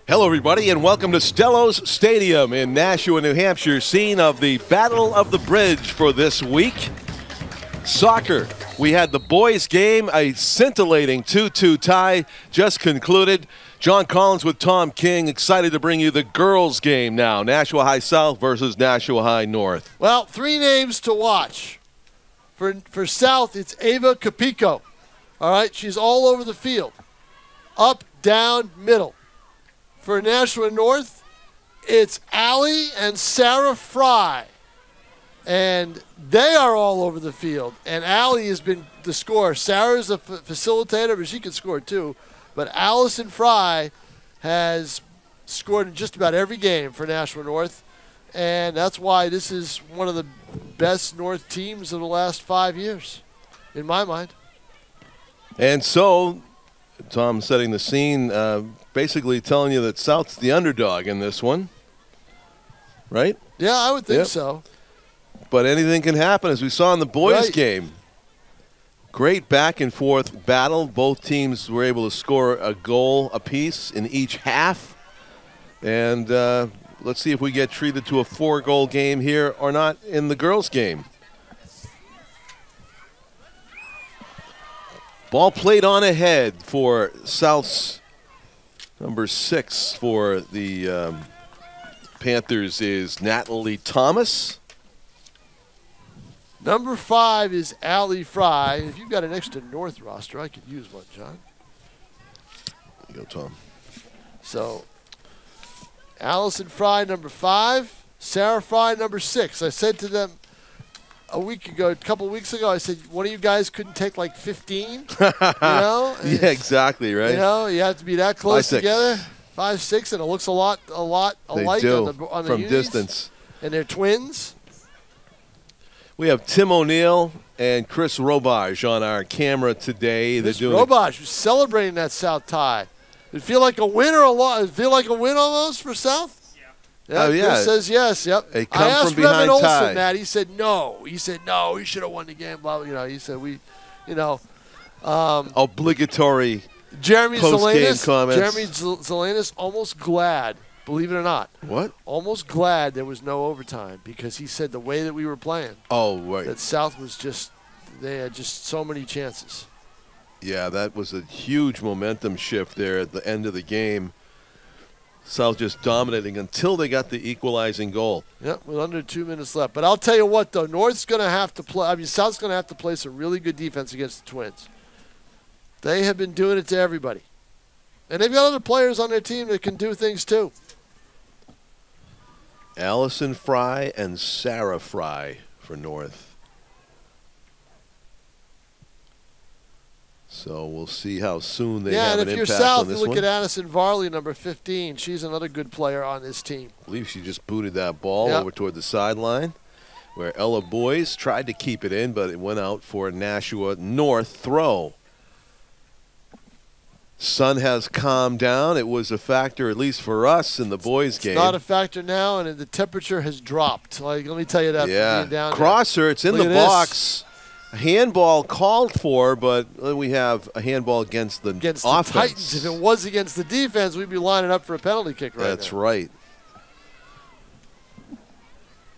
Hello, everybody, and welcome to Stellos Stadium in Nashua, New Hampshire, scene of the Battle of the Bridge for this week. Soccer. We had the boys' game, a scintillating 2-2 tie just concluded. John Collins with Tom King, excited to bring you the girls' game now. Nashua High South versus Nashua High North. Well, three names to watch. For South, it's Ava Capico. All right, she's all over the field. Up, down, middle. For Nashua North, it's Allie and Sarah Fry. And they are all over the field. And Allie has been the scorer. Sarah's a facilitator, but she can score too. But Allison Fry has scored in just about every game for Nashua North. And that's why this is one of the best North teams of the last 5 years, in my mind. And so, Tom setting the scene, basically telling you that South's the underdog in this one, right? Yeah, I would think so. But anything can happen, as we saw in the boys' game. Great back-and-forth battle. Both teams were able to score a goal apiece in each half. And let's see if we get treated to a 4-goal game here or not in the girls' game. Ball played on ahead for South's number 6 for the Panthers is Natalie Thomas. Number 5 is Allie Fry. If you've got an extra North roster, I could use one, John. There you go, Tom. So, Allison Fry, number 5. Sarah Fry, number 6. I said to them a couple weeks ago, I said, one of you guys couldn't take like 15? You know? Yeah, exactly, right? You know, you have to be that close 5'6". together. 5'6", and it looks a lot alike on the from unis. distance. And they're twins. We have Tim O'Neill and Chris Robage on our camera today. Chris Robage was celebrating that South tie. Did it feel like a win or a loss? Did it feel like a win almost for South? Yeah, Chris says yes. Yep. A I asked from behind Reverend Olson tie. that. He said no. He said no. He should have won the game. Blah, blah, he said obligatory Jeremy post-game comments. Jeremy Zelenis almost glad, believe it or not. What? Almost glad there was no overtime because he said the way that we were playing. Oh, right. That South was they had just so many chances. Yeah, that was a huge momentum shift there at the end of the game. South just dominating until they got the equalizing goal. Yep, with under 2 minutes left. But I'll tell you what, though, North's going to have to play. I mean, South's going to have to play some really good defense against the Twins. They have been doing it to everybody. And they've got other players on their team that can do things, too. Allison Fry and Sarah Fry for North. So we'll see how soon they have an impact on this one. Yeah, and if you're South, you look at Addison Varley, number 15. She's another good player on this team. I believe she just booted that ball over toward the sideline, where Ella Boyes tried to keep it in, but it went out for a Nashua North throw. Sun has calmed down. It was a factor, at least for us, in the boys' game. It's not a factor now, and the temperature has dropped. Like, let me tell you that. Yeah, being down crosser, it's in the box. A handball called for, but we have a handball against the offense. The Titans. If it was against the defense, we'd be lining up for a penalty kick right now. That's right.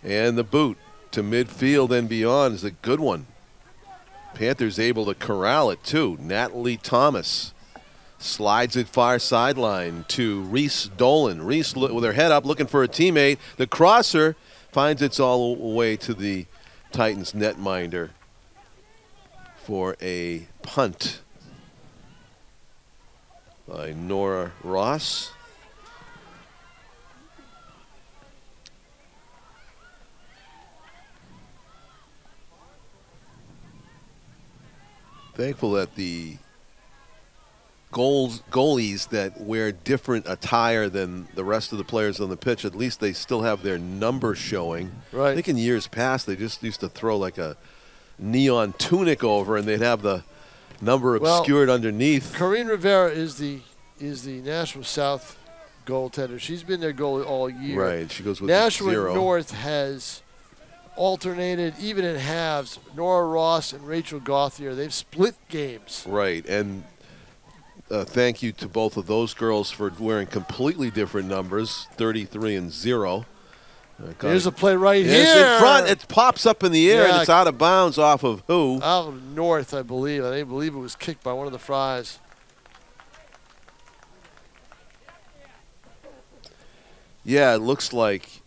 And the boot to midfield and beyond is a good one. Panthers able to corral it, too. Natalie Thomas slides it far sideline to Reese Dolan. Reese with her head up looking for a teammate. The crosser finds its all the way to the Titans netminder for a punt by Nora Ross. Thankful that the goalies that wear different attire than the rest of the players on the pitch, at least they still have their number showing. Right. I think in years past they just used to throw like a neon tunic over and they'd have the number obscured underneath. Corinne Rivera is the Nashua South goaltender. She's been their goalie all year. Right, she goes with Nashua 0. North has alternated, even in halves. Nora Ross and Rachel Gauthier, they've split games. Right, and thank you to both of those girls for wearing completely different numbers, 33 and 0. Here's a play right here. It's in front. It pops up in the air, and it's out of bounds off of who? Out of North, I believe. I believe it was kicked by one of the Fries. Yeah, it looks like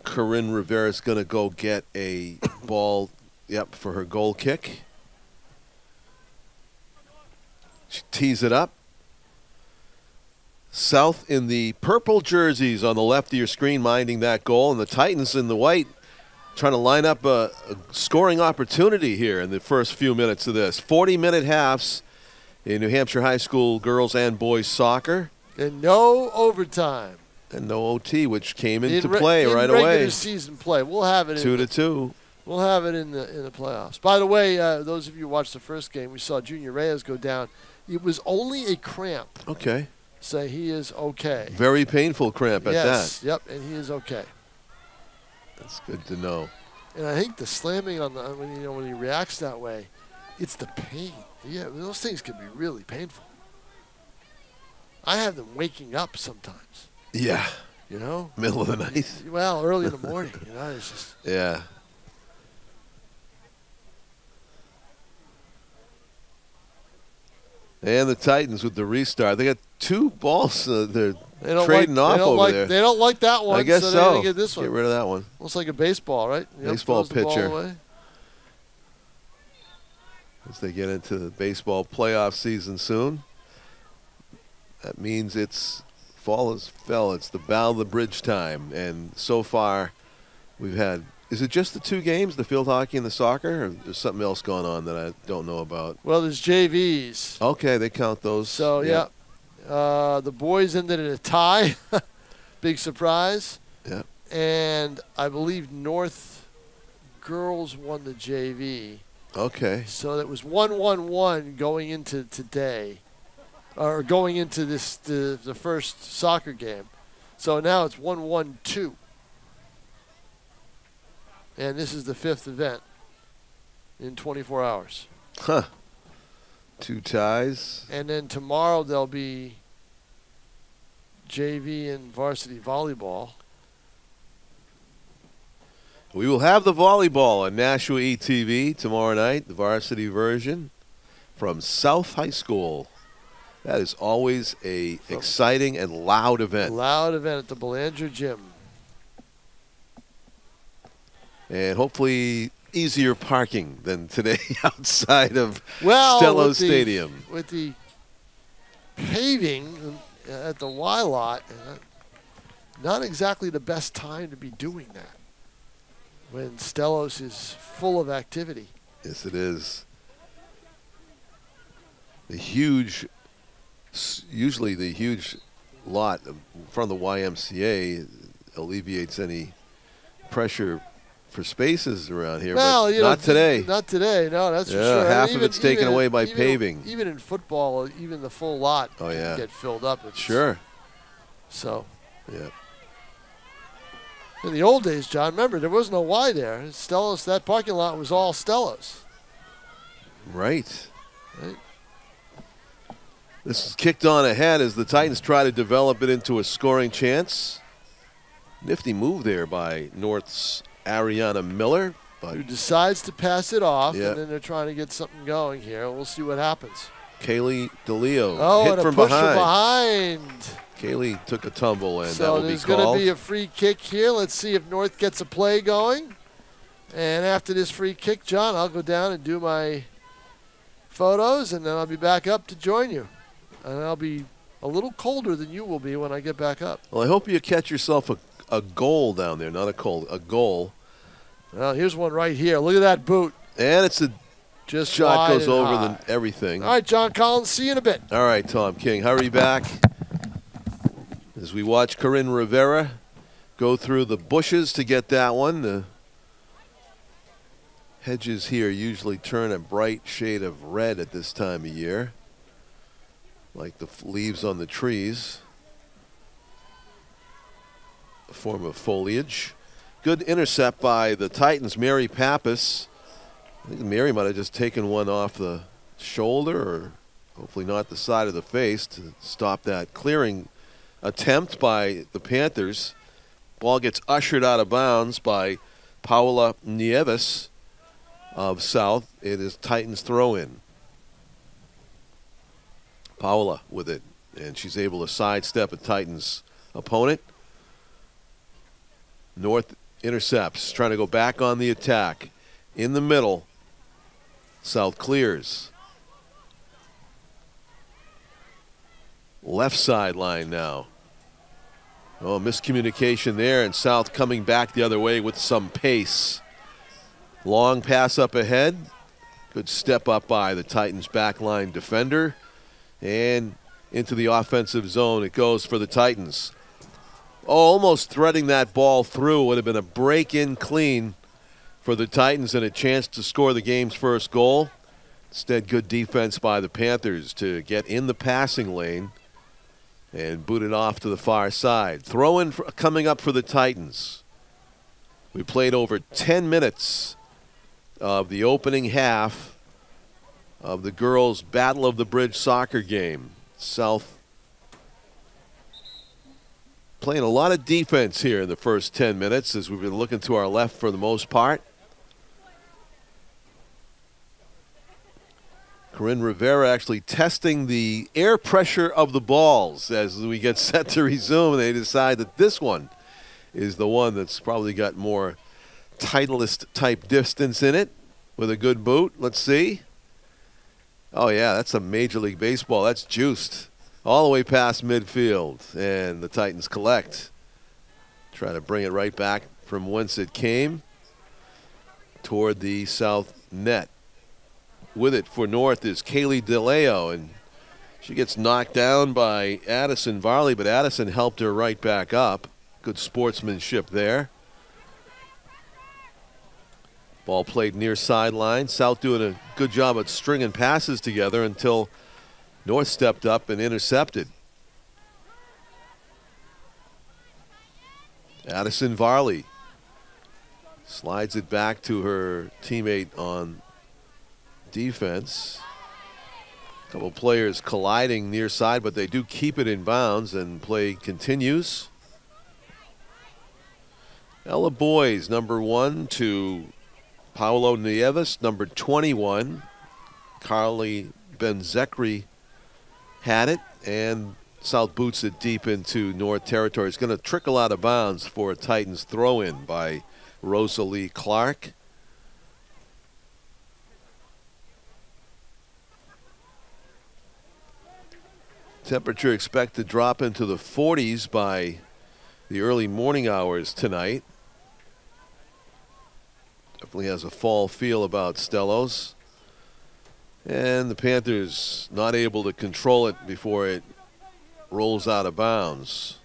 Corinne Rivera is going to go get a ball, for her goal kick. She tees it up. South in the purple jerseys on the left of your screen minding that goal, and the Titans in the white trying to line up a scoring opportunity here in the first few minutes of this. 40-minute halves in New Hampshire high school girls and boys soccer. And no overtime. And no OT, which came into play right away. Regular season play. We'll have it 2-2. We'll have it in the playoffs. By the way, those of you who watched the first game, we saw Junior Reyes go down. It was only a cramp. Okay. So he is okay. Very painful cramp at that. Yes, yep, and he is okay. That's good to know. And I think the slamming on when he reacts that way, it's the pain. Yeah, those things can be really painful. I have them waking up sometimes. Yeah. You know? Middle of the night. Well, early in the morning. It's just. Yeah. And the Titans with the restart. They got two balls they're trading off over there. They don't like that one. I guess so. so. They're gonna get this one. Get rid of that one. Looks like a baseball, right? Baseball pitcher. Ball away. As they get into the baseball playoff season soon. That means it's fall has fell. It's the bow of the bridge time. And so far we've had, is it just the two games, the field hockey and the soccer, or there's something else going on that I don't know about? Well, there's JVs. Okay, they count those. So, yeah. The boys ended in a tie. Big surprise. Yeah. And I believe North girls won the JV. Okay. So that was 1-1-1 going into today. Or going into the first soccer game. So now it's 1-1-2. And this is the fifth event in 24 hours. Huh. Two ties. And then tomorrow there'll be JV and varsity volleyball. We will have the volleyball on Nashua ETV tomorrow night, the varsity version from South High School. That is always a exciting and loud event. Loud event at the Belanger Gym. And hopefully easier parking than today outside of Stello Stadium. With the paving at the Y lot, not exactly the best time to be doing that when Stellos is full of activity. Yes, it is. Usually the huge lot from the YMCA alleviates any pressure for spaces around here, well, but not today. Not today, no, that's for sure. Half of it's taken away by paving. Even in football, even the full lot can get filled up. Sure. So. Yeah. In the old days, John, remember, there was no Y there. Stellos, that parking lot was all Stellos. Right. This is kicked on ahead as the Titans try to develop it into a scoring chance. Nifty move there by North's Ariana Miller. But who decides to pass it off, and then they're trying to get something going here. We'll see what happens. Kaylee DeLeo hit from behind. Kaylee took a tumble, and that will be called. So there's going to be a free kick here. Let's see if North gets a play going. And after this free kick, John, I'll go down and do my photos, and then I'll be back up to join you. And I'll be a little colder than you will be when I get back up. Well, I hope you catch yourself a goal down there, not a goal. Well, here's one right here. Look at that boot. And it's just shot goes over everything. All right, John Collins, see you in a bit. All right, Tom King, hurry back. As we watch Corinne Rivera go through the bushes to get that one. The hedges here usually turn a bright shade of red at this time of year, like the leaves on the trees, a form of foliage. Good intercept by the Titans, Mary Pappas. I think Mary might have just taken one off the shoulder or Hopefully not the side of the face to stop that clearing attempt by the Panthers. Ball gets ushered out of bounds by Paula Nieves of South. It is Titans throw-in. Paula with it, and she's able to sidestep a Titans opponent. North intercepts, trying to go back on the attack. In the middle, South clears. Left sideline now. Oh, miscommunication there, and South coming back the other way with some pace. Long pass up ahead. Good step up by the Titans backline defender. And into the offensive zone it goes for the Titans. Oh, almost threading that ball through. Would have been a break-in clean for the Titans and a chance to score the game's first goal. Instead, good defense by the Panthers to get in the passing lane and boot it off to the far side. Throw-in coming up for the Titans. We played over 10 minutes of the opening half of the girls' Battle of the Bridge soccer game. South playing a lot of defense here in the first 10 minutes as we've been looking to our left for the most part. Corinne Rivera actually testing the air pressure of the balls as we get set to resume. They decide that this one is the one that's probably got more Titleist type distance in it with a good boot. Let's see. Oh, yeah, that's a Major League Baseball. That's juiced all the way past midfield. And the Titans collect. Try to bring it right back from whence it came toward the South net. With it for North is Kaylee DeLeo, and she gets knocked down by Addison Varley, but Addison helped her right back up. Good sportsmanship there. Ball played near sideline. South doing a good job at stringing passes together until North stepped up and intercepted. Addison Varley slides it back to her teammate on defense. A couple players colliding near side, but they do keep it in bounds and play continues. Ella Boys, number 1 to Paulo Nieves, number 21. Carly Benzekri had it, and South boots it deep into North territory. It's going to trickle out of bounds for a Titans throw-in by Rosalie Clark. Temperature expected to drop into the 40s by the early morning hours tonight. Definitely has a fall feel about Stellos. And the Panthers not able to control it before it rolls out of bounds.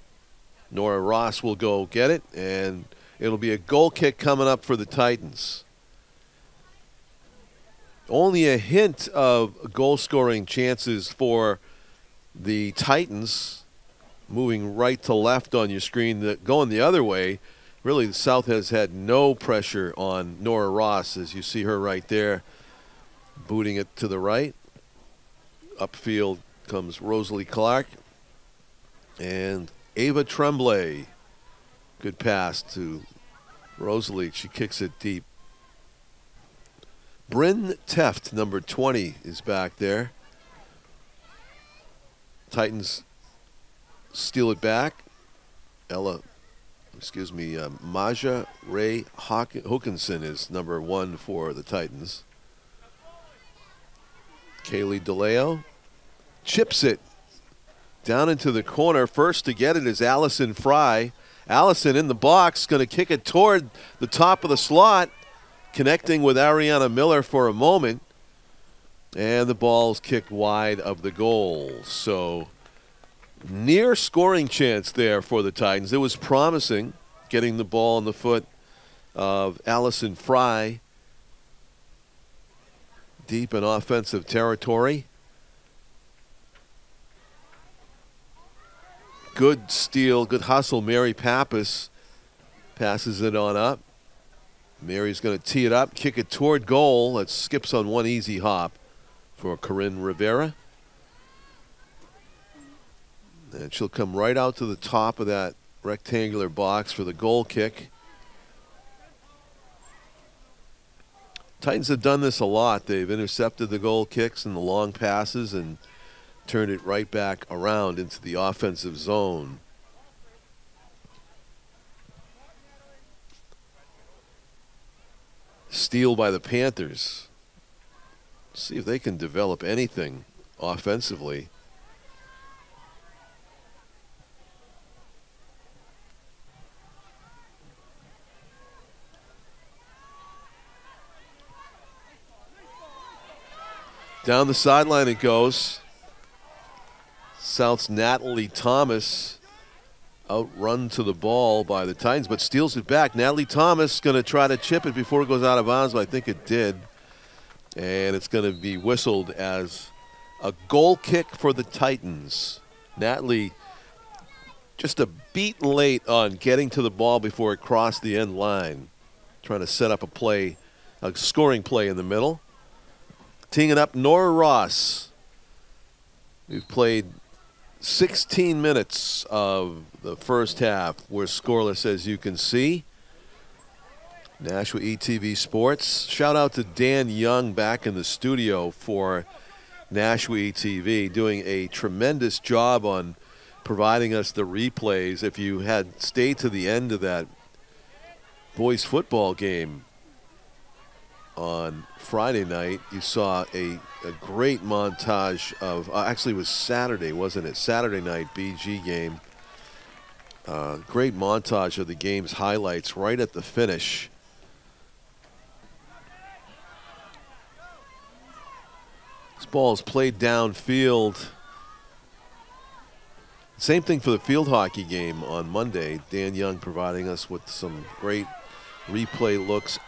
Nora Ross will go get it, and it'll be a goal kick coming up for the Titans. Only a hint of goal-scoring chances for the Titans, moving right to left on your screen. Going the other way, really the South has had no pressure on Nora Ross, as you see her right there, booting it to the right. Upfield comes Rosalie Clark. And Ava Tremblay. Good pass to Rosalie. She kicks it deep. Bryn Teft, number 20, is back there. Titans steal it back. Maja Ray Hawkinson is number 1 for the Titans. Kaylee DeLeo chips it down into the corner. First to get it is Allison Fry. Allison in the box, going to kick it toward the top of the slot, connecting with Ariana Miller for a moment. And the ball's kicked wide of the goal. So near scoring chance there for the Titans. It was promising, getting the ball in the foot of Allison Fry deep in offensive territory. Good steal, good hustle. Mary Pappas passes it on up. Mary's going to tee it up, kick it toward goal. That skips on one easy hop for Corinne Rivera. And she'll come right out to the top of that rectangular box for the goal kick. Titans have done this a lot. They've intercepted the goal kicks and the long passes and turned it right back around into the offensive zone. Steal by the Panthers. See if they can develop anything offensively. Down the sideline it goes. South's Natalie Thomas outrun to the ball by the Titans, but steals it back. Natalie Thomas going to try to chip it before it goes out of bounds, but I think it did. And it's going to be whistled as a goal kick for the Titans. Natalie just a beat late on getting to the ball before it crossed the end line. Trying to set up a play, a scoring play in the middle. Teeing it up, Nora Ross. We've played 16 minutes of the first half. We're scoreless, as you can see. Nashua ETV Sports. Shout out to Dan Young back in the studio for Nashua ETV, doing a tremendous job on providing us the replays. If you had stayed to the end of that boys football game on Friday night, you saw a great montage of, actually it was Saturday, wasn't it? Saturday night BG game. Great montage of the game's highlights right at the finish. This ball is played downfield. Same thing for the field hockey game on Monday. Dan Young providing us with some great replay looks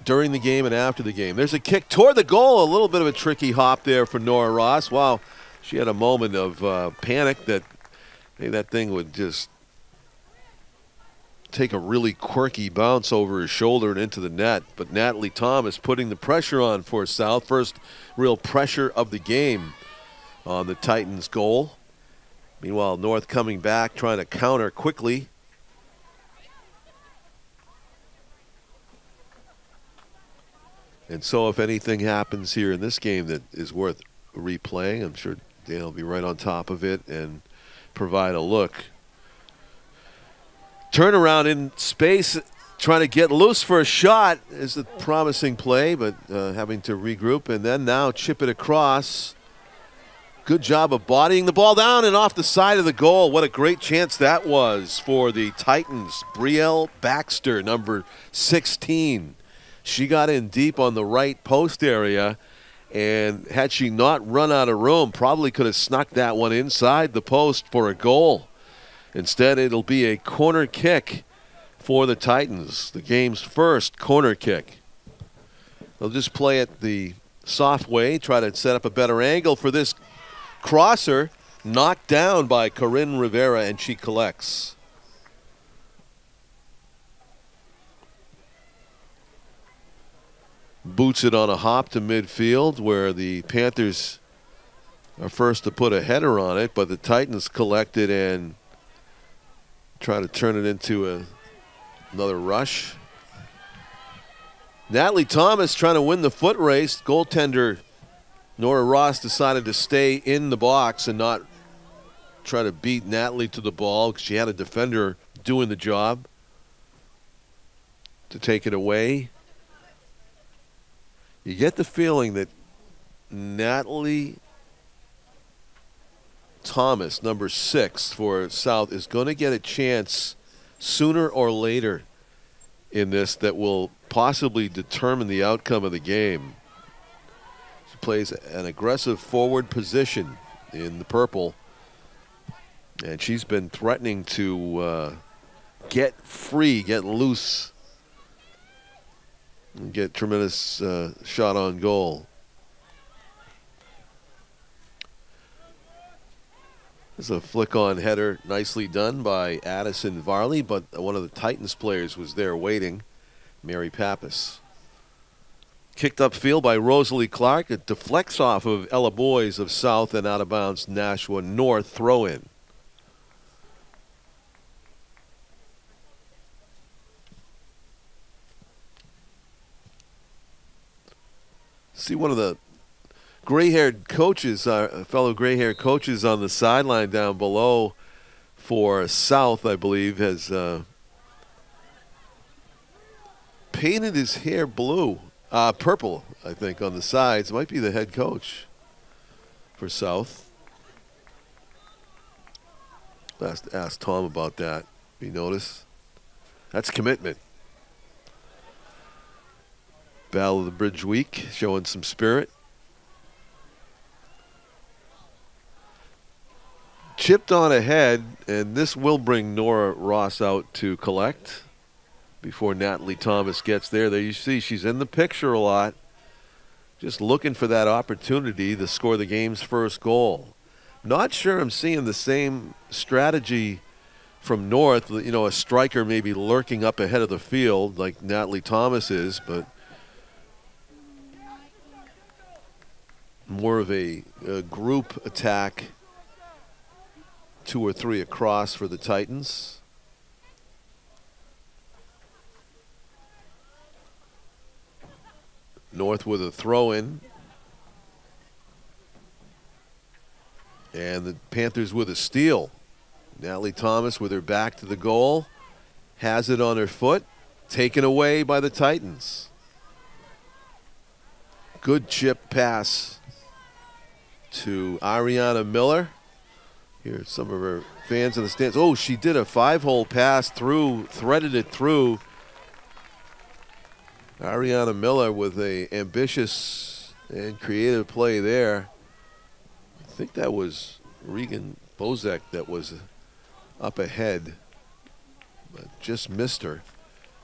during the game and after the game. There's a kick toward the goal. A little bit of a tricky hop there for Nora Ross. Wow, she had a moment of panic that maybe that thing would just take a really quirky bounce over his shoulder and into the net. But Natalie Thomas putting the pressure on for South. First real pressure of the game on the Titans' goal. Meanwhile, North coming back, trying to counter quickly. And so if anything happens here in this game that is worth replaying, I'm sure Dan will be right on top of it and provide a look. Turnaround in space, trying to get loose for a shot is a promising play, but having to regroup and then now chip it across. Good job of bodying the ball down and off the side of the goal. What a great chance that was for the Titans. Brielle Baxter, number 16. She got in deep on the right post area, and had she not run out of room, probably could have snuck that one inside the post for a goal. Instead, it'll be a corner kick for the Titans, the game's first corner kick. They'll just play it the soft way, try to set up a better angle for this crosser, knocked down by Corinne Rivera, and she collects. Boots it on a hop to midfield where the Panthers are first to put a header on it, but the Titans collect it and try to turn it into another rush. Natalie Thomas trying to win the foot race. Goaltender Nora Ross decided to stay in the box and not try to beat Natalie to the ball because she had a defender doing the job to take it away. You get the feeling that Natalie Thomas, number 6 for South, is going to get a chance sooner or later in this that will possibly determine the outcome of the game. She plays an aggressive forward position in the purple, and she's been threatening to get free, get loose, and get tremendous shot on goal. This is a flick-on header, nicely done by Addison Varley, but one of the Titans players was there waiting, Mary Pappas. Kicked upfield by Rosalie Clark. It deflects off of Ella Boys of South and out of bounds Nashua North throw-in. See one of the gray-haired coaches, fellow gray-haired coaches on the sideline down below for South, I believe, has painted his hair blue, purple, I think, on the sides. Might be the head coach for South. Ask Tom about that. You notice? That's commitment. Battle of the Bridge Week, showing some spirit. Chipped on ahead, and this will bring Nora Ross out to collect before Natalie Thomas gets there. There you see she's in the picture a lot, just looking for that opportunity to score the game's first goal. Not sure I'm seeing the same strategy from North, you know, a striker maybe lurking up ahead of the field like Natalie Thomas is, but more of a group attack, 2 or 3 across for the Titans. North with a throw-in. And the Panthers with a steal. Natalie Thomas with her back to the goal. Has it on her foot. Taken away by the Titans. Good chip pass to Ariana Miller. Here's some of her fans in the stands. Oh, she did a 5-hole pass through, threaded it through. Ariana Miller with a ambitious and creative play there. I think that was Regan Bozek that was up ahead, but just missed her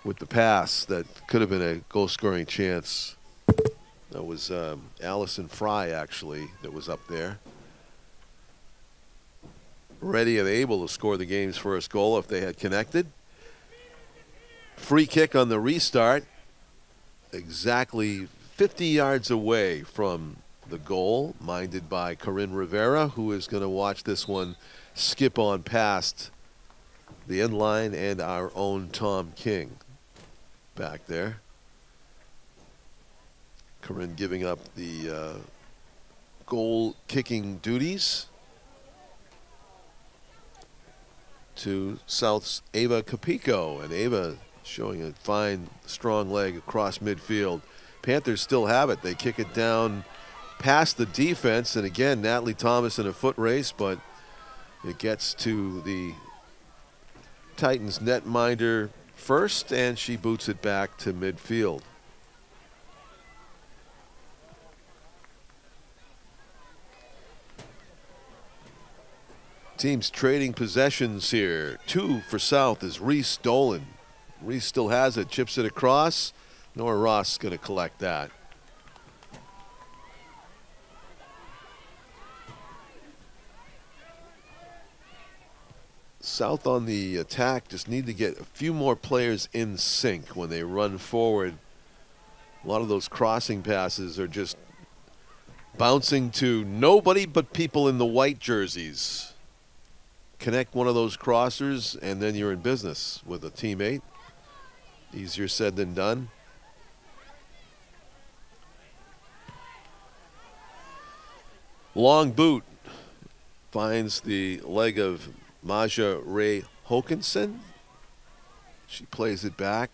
with the pass that could have been a goal-scoring chance. That was Allison Fry, actually, that was up there. Ready and able to score the game's first goal if they had connected. Free kick on the restart. Exactly 50 yards away from the goal, minded by Corinne Rivera, who is going to watch this one skip on past the end line and our own Tom King back there. Corinne giving up the goal kicking duties to South's Ava Capico, and Ava showing a fine, strong leg across midfield. Panthers still have it. They kick it down past the defense, and again, Natalie Thomas in a foot race, but it gets to the Titans netminder first, and she boots it back to midfield. Teams trading possessions here. 2 for South is Reese Dolan. Reese still has it, chips it across. Nora Ross is going to collect that. South on the attack just need to get a few more players in sync when they run forward. A lot of those crossing passes are just bouncing to nobody but people in the white jerseys. Connect one of those crossers and then you're in business with a teammate. Easier said than done. Long boot finds the leg of Maja Ray Hokinson. She plays it back.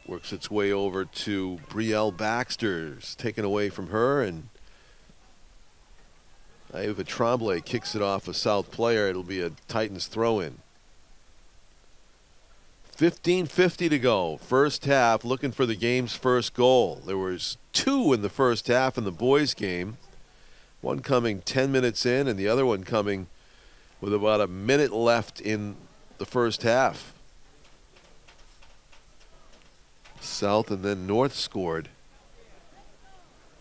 Works its way over to Brielle Baxter. It's taken away from her, and Ava Tremblay kicks it off a South player. It'll be a Titans throw-in. 15:50 to go. First half, looking for the game's first goal. There was 2 in the first half in the boys' game. One coming 10 minutes in and the other one coming with about a minute left in the first half. South and then North scored.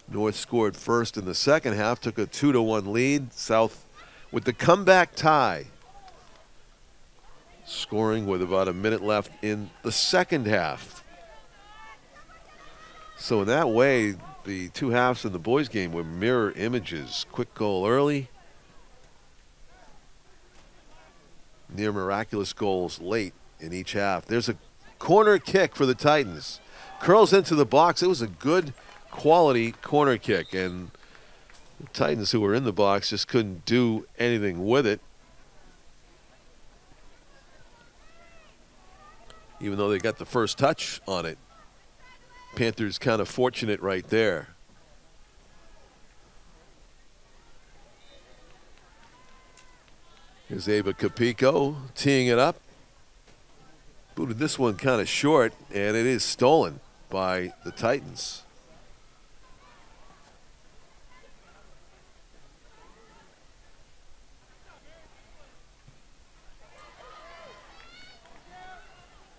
North scored first in the second half, took a 2-1 lead. South with the comeback tie, scoring with about a minute left in the second half. So in that way, the two halves in the boys' game were mirror images. Quick goal early, near miraculous goals late in each half. There's a corner kick for the Titans. curls into the box. It was a good quality corner kick, and the Titans, who were in the box, just couldn't do anything with it. Even though they got the first touch on it. Panthers kind of fortunate right there. Here's Ava Capico teeing it up. Booted this one kind of short, and it is stolen by the Titans.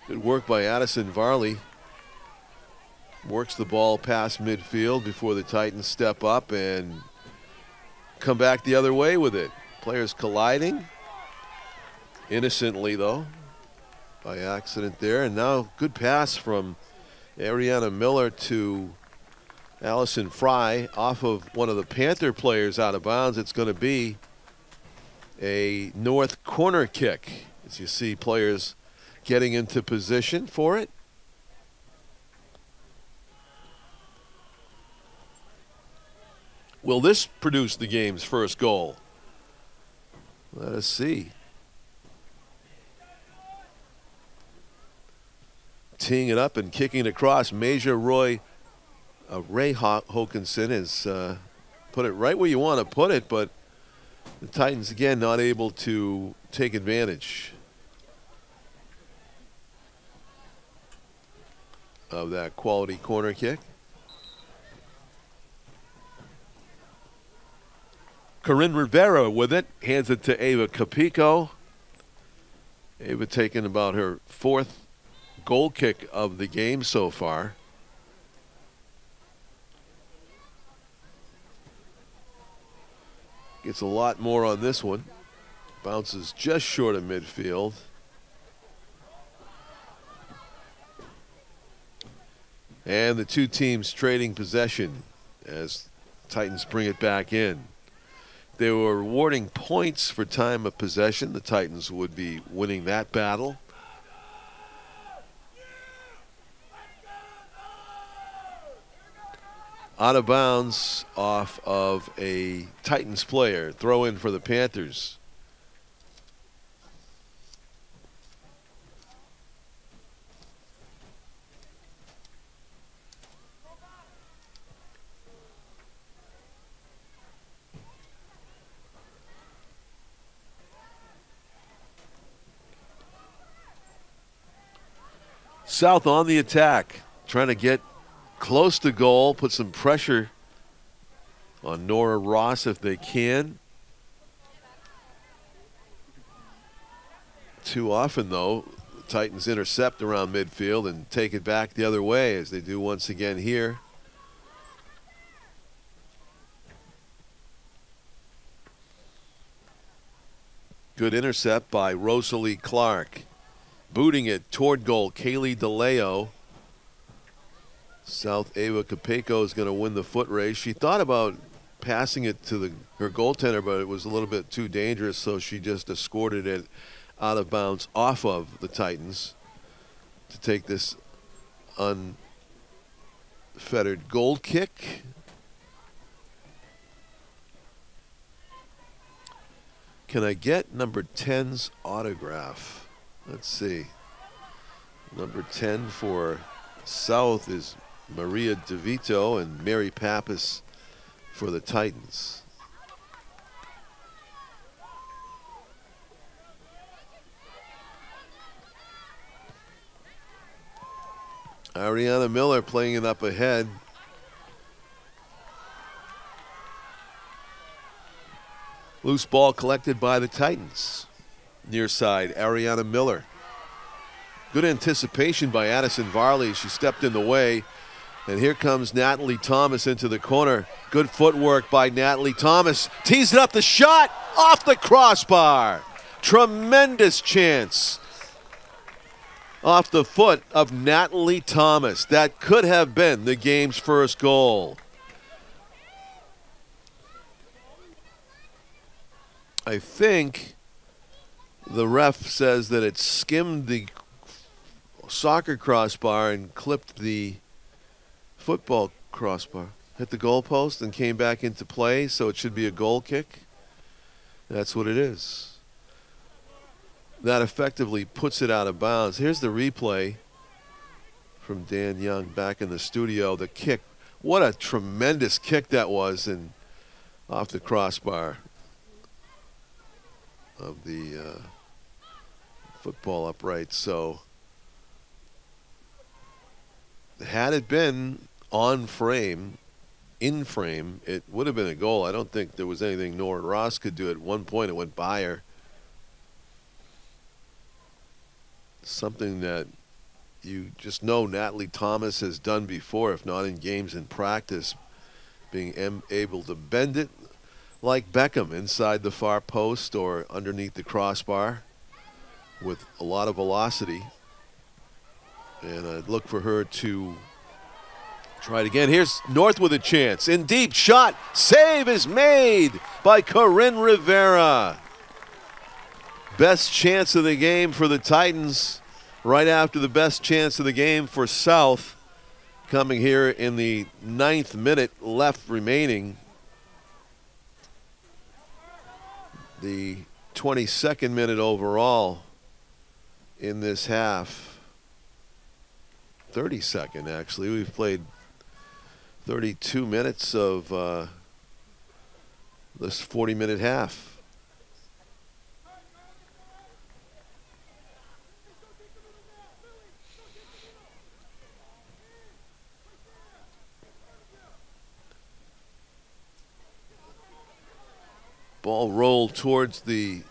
Good work by Addison Varley. Works the ball past midfield before the Titans step up and come back the other way with it. Players colliding. Innocently, though, by accident there. And now good pass from Ariana Miller to Allison Fry off of one of the Panther players out of bounds. It's going to be a north corner kick, as you see players getting into position for it. Will this produce the game's first goal? Let us see. Teeing it up and kicking it across. Ray Hokinson has put it right where you want to put it, but the Titans again not able to take advantage of that quality corner kick. Corinne Rivera with it, hands it to Ava Capico. Ava taking about her fourth goal kick of the game so far. Gets a lot more on this one. Bounces just short of midfield. And the two teams trading possession as Titans bring it back in. They were awarding points for time of possession. The Titans would be winning that battle. Out of bounds off of a Titans player. Throw in for the Panthers. South on the attack, trying to get close to goal, put some pressure on Nora Ross if they can. Too often, though, the Titans intercept around midfield and take it back the other way, as they do once again here. Good intercept by Rosalie Clark. Booting it toward goal, Kaylee DeLeo. South Ava Capico is going to win the foot race. She thought about passing it to her goaltender, but it was a little bit too dangerous, so she just escorted it out of bounds off of the Titans to take this unfettered goal kick. Can I get number 10's autograph? Let's see. Number 10 for South is Maria DeVito, and Mary Pappas for the Titans. Ariana Miller playing it up ahead. Loose ball collected by the Titans. Near side, Ariana Miller. Good anticipation by Addison Varley. She stepped in the way. And here comes Natalie Thomas into the corner. Good footwork by Natalie Thomas. Tees it up, the shot off the crossbar. Tremendous chance off the foot of Natalie Thomas. That could have been the game's first goal. I think the ref says that it skimmed the soccer crossbar and clipped the Football crossbar. Hit the goalpost and came back into play, so it should be a goal kick. That's what it is. That effectively puts it out of bounds. Here's the replay from Dan Young back in the studio. The kick. What a tremendous kick that was, and off the crossbar of the football upright. So had it been on frame, in frame, it would have been a goal. I don't think there was anything Nora Ross could do. At one point it went by her. Something that you just know Natalie Thomas has done before, if not in games in practice, being able to bend it like Beckham inside the far post or underneath the crossbar with a lot of velocity. And I'd look for her to try it again. Here's North with a chance. In deep, shot. Save is made by Corinne Rivera. Best chance of the game for the Titans, right after the best chance of the game for South, coming here in the 9th minute left remaining. The 22nd minute overall in this half. 32nd, actually. We've played 32 minutes of this 40-minute half. Ball rolled towards the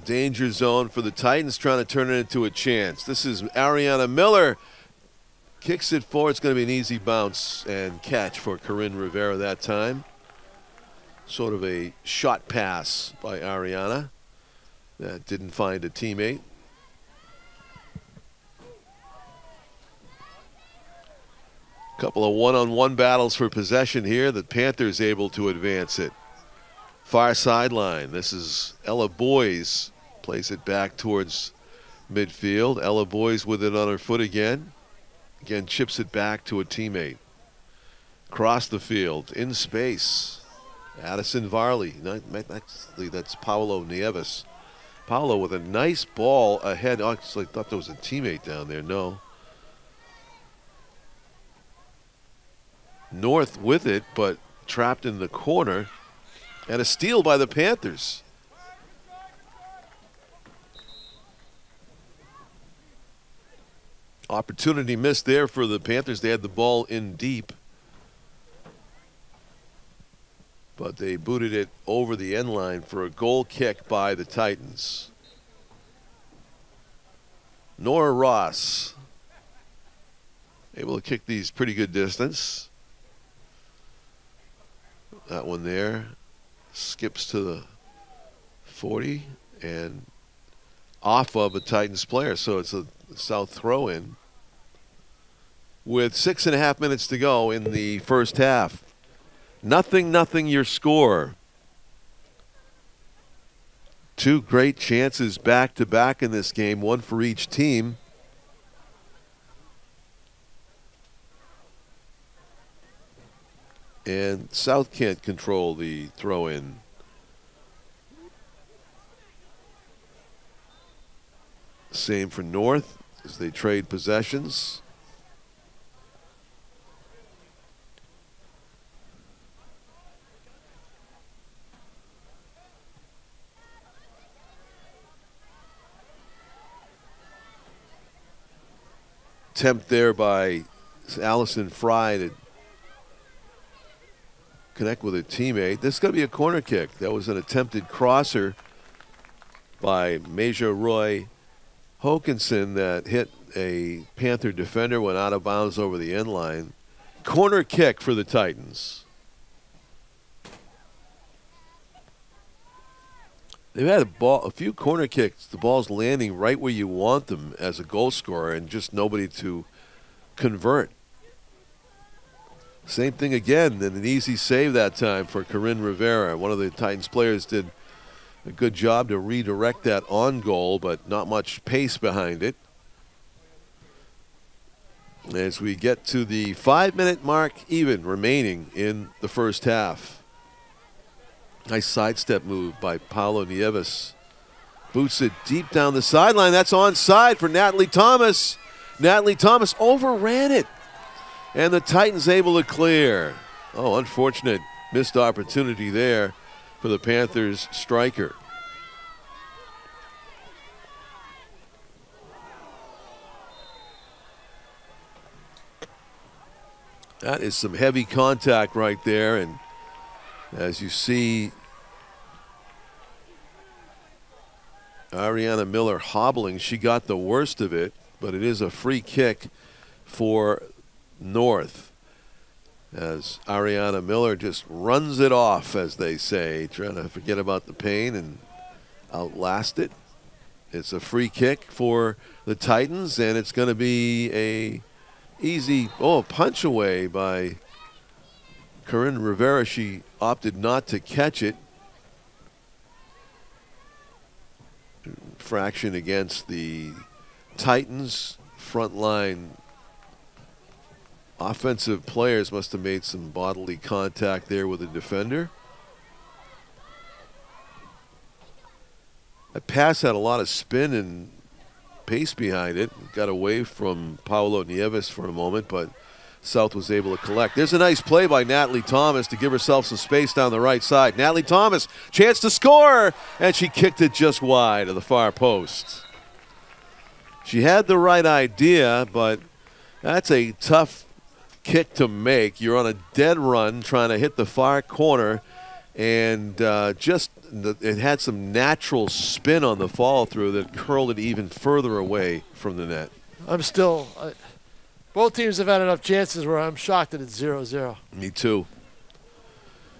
danger zone for the Titans, trying to turn it into a chance. This is Ariana Miller. Kicks it forward. It's going to be an easy bounce and catch for Corinne Rivera that time. Sort of a shot pass by Ariana that didn't find a teammate. Couple of one-on-one battles for possession here. The Panthers able to advance it. Far sideline. This is Ella Boys. Plays it back towards midfield. Ella Boys with it on her foot again. Again, chips it back to a teammate. Across the field, in space. Addison Varley. Actually, that's Paolo Nieves. Paolo with a nice ball ahead. Oh, I thought there was a teammate down there. No. North with it, but trapped in the corner. And a steal by the Panthers. Opportunity missed there for the Panthers. They had the ball in deep, but they booted it over the end line for a goal kick by the Titans. Nora Ross able to kick these pretty good distance. That one there skips to the 40 and off of a Titans player, so it's a South throw-in with 6.5 minutes to go in the first half. 0-0 your score. Two great chances back-to-back in this game, one for each team. And South can't control the throw-in. Same for North as they trade possessions. Attempt there by Allison Fry to connect with a teammate. This is going to be a corner kick. That was an attempted crosser by Major Roy Hokinson that hit a Panther defender, went out of bounds over the end line. Corner kick for the Titans. They've had a few corner kicks. The ball's landing right where you want them as a goal scorer and just nobody to convert. Same thing again, and an easy save that time for Corinne Rivera. One of the Titans players did a good job to redirect that on goal, but not much pace behind it. as we get to the 5-minute mark even remaining in the first half. Nice sidestep move by Paulo Nieves. Boots it deep down the sideline. That's onside for Natalie Thomas. Natalie Thomas overran it. And the Titans able to clear. Oh, unfortunate missed opportunity there for the Panthers striker. That is some heavy contact right there. And as you see, Ariana Miller hobbling. She got the worst of it, but it is a free kick for North, as Ariana Miller just runs it off, as they say, trying to forget about the pain and outlast it. It's a free kick for the Titans, and it's going to be a easy punch away by Corinne Rivera. She opted not to catch it. Fraction against the Titans. Frontline offensive players must have made some bodily contact there with the defender. That pass had a lot of spin and pace behind it. Got away from Paulo Nieves for a moment, but South was able to collect. There's a nice play by Natalie Thomas to give herself some space down the right side. Natalie Thomas, chance to score, and she kicked it just wide of the far post. She had the right idea, but that's a tough kick to make. You're on a dead run trying to hit the far corner, and it had some natural spin on the fall through that curled it even further away from the net. Both teams have had enough chances where I'm shocked that it's 0-0. Me too.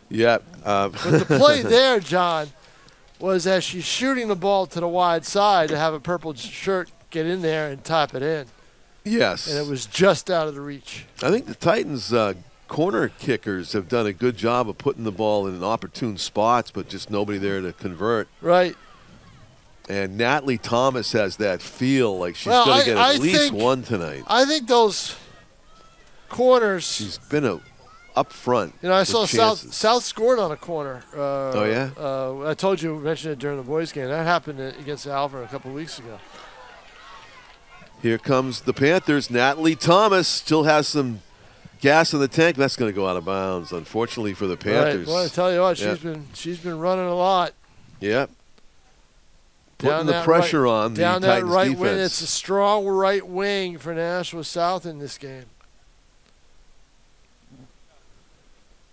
Yeah. But the play there, John, was as she's shooting the ball to the wide side to have a purple shirt get in there and tap it in. Yes. And it was just out of the reach. I think the Titans' corner kickers have done a good job of putting the ball in opportune spots, but just nobody there to convert. Right. And Natalie Thomas has that feel like she's going to get at least one tonight. I think those corners. She's been up front. You know, I saw South scored on a corner. Oh, yeah? I told you, mentioned it during the boys' game. That happened against Alvin a couple of weeks ago. Here comes the Panthers. Natalie Thomas still has some gas in the tank. That's going to go out of bounds, unfortunately, for the Panthers. Right. Well, I tell you what, she's been running a lot. Yep. Putting the pressure on the Titans down that right defense. wing. It's a strong right wing for Nashua South in this game.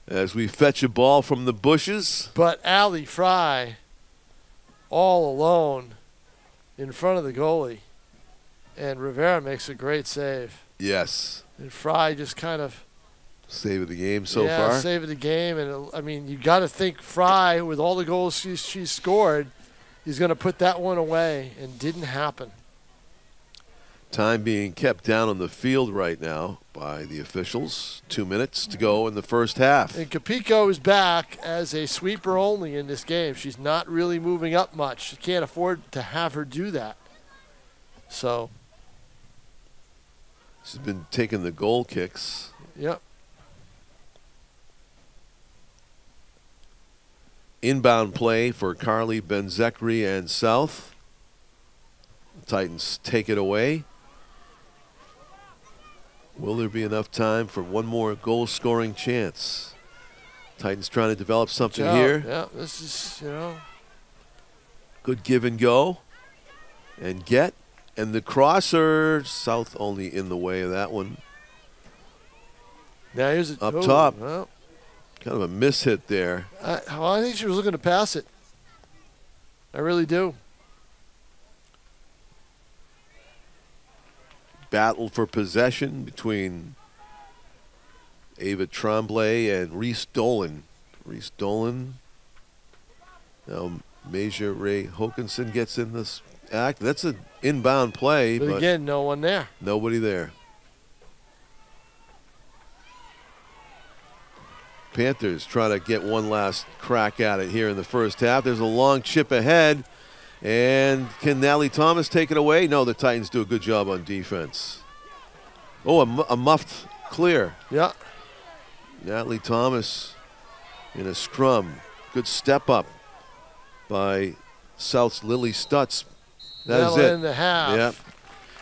As we fetch a ball from the bushes. But Allie Fry all alone in front of the goalie. And Rivera makes a great save. Yes. And Fry just kind of save of the game so far. Yeah, save of the game. And, I mean, you got to think Fry, with all the goals she scored, he's going to put that one away, and didn't happen. Time being kept down on the field right now by the officials. 2 minutes to go in the first half. And Capico is back as a sweeper only in this game. She's not really moving up much. She can't afford to have her do that. So she's been taking the goal kicks. Yep. Inbound play for Carly Benzekri and South. The Titans take it away. Will there be enough time for one more goal-scoring chance? Titans trying to develop something here. Yeah, this is, Good give and go. And get. And the crosser, South only in the way of that one. Now here's up top. Well, kind of a mishit there. I think she was looking to pass it. I really do. Battle for possession between Ava Tremblay and Reese Dolan. Reese Dolan. Now Major Ray Hokinson gets in this act. That's an inbound play. But again, no one there. Nobody there. Panthers try to get one last crack at it here in the first half. There's a long chip ahead. And can Natalie Thomas take it away? No, the Titans do a good job on defense. Oh, a muffed clear. Yeah. Natalie Thomas in a scrum. Good step up by South's Lily Stutz. That is it. In the half. Yep.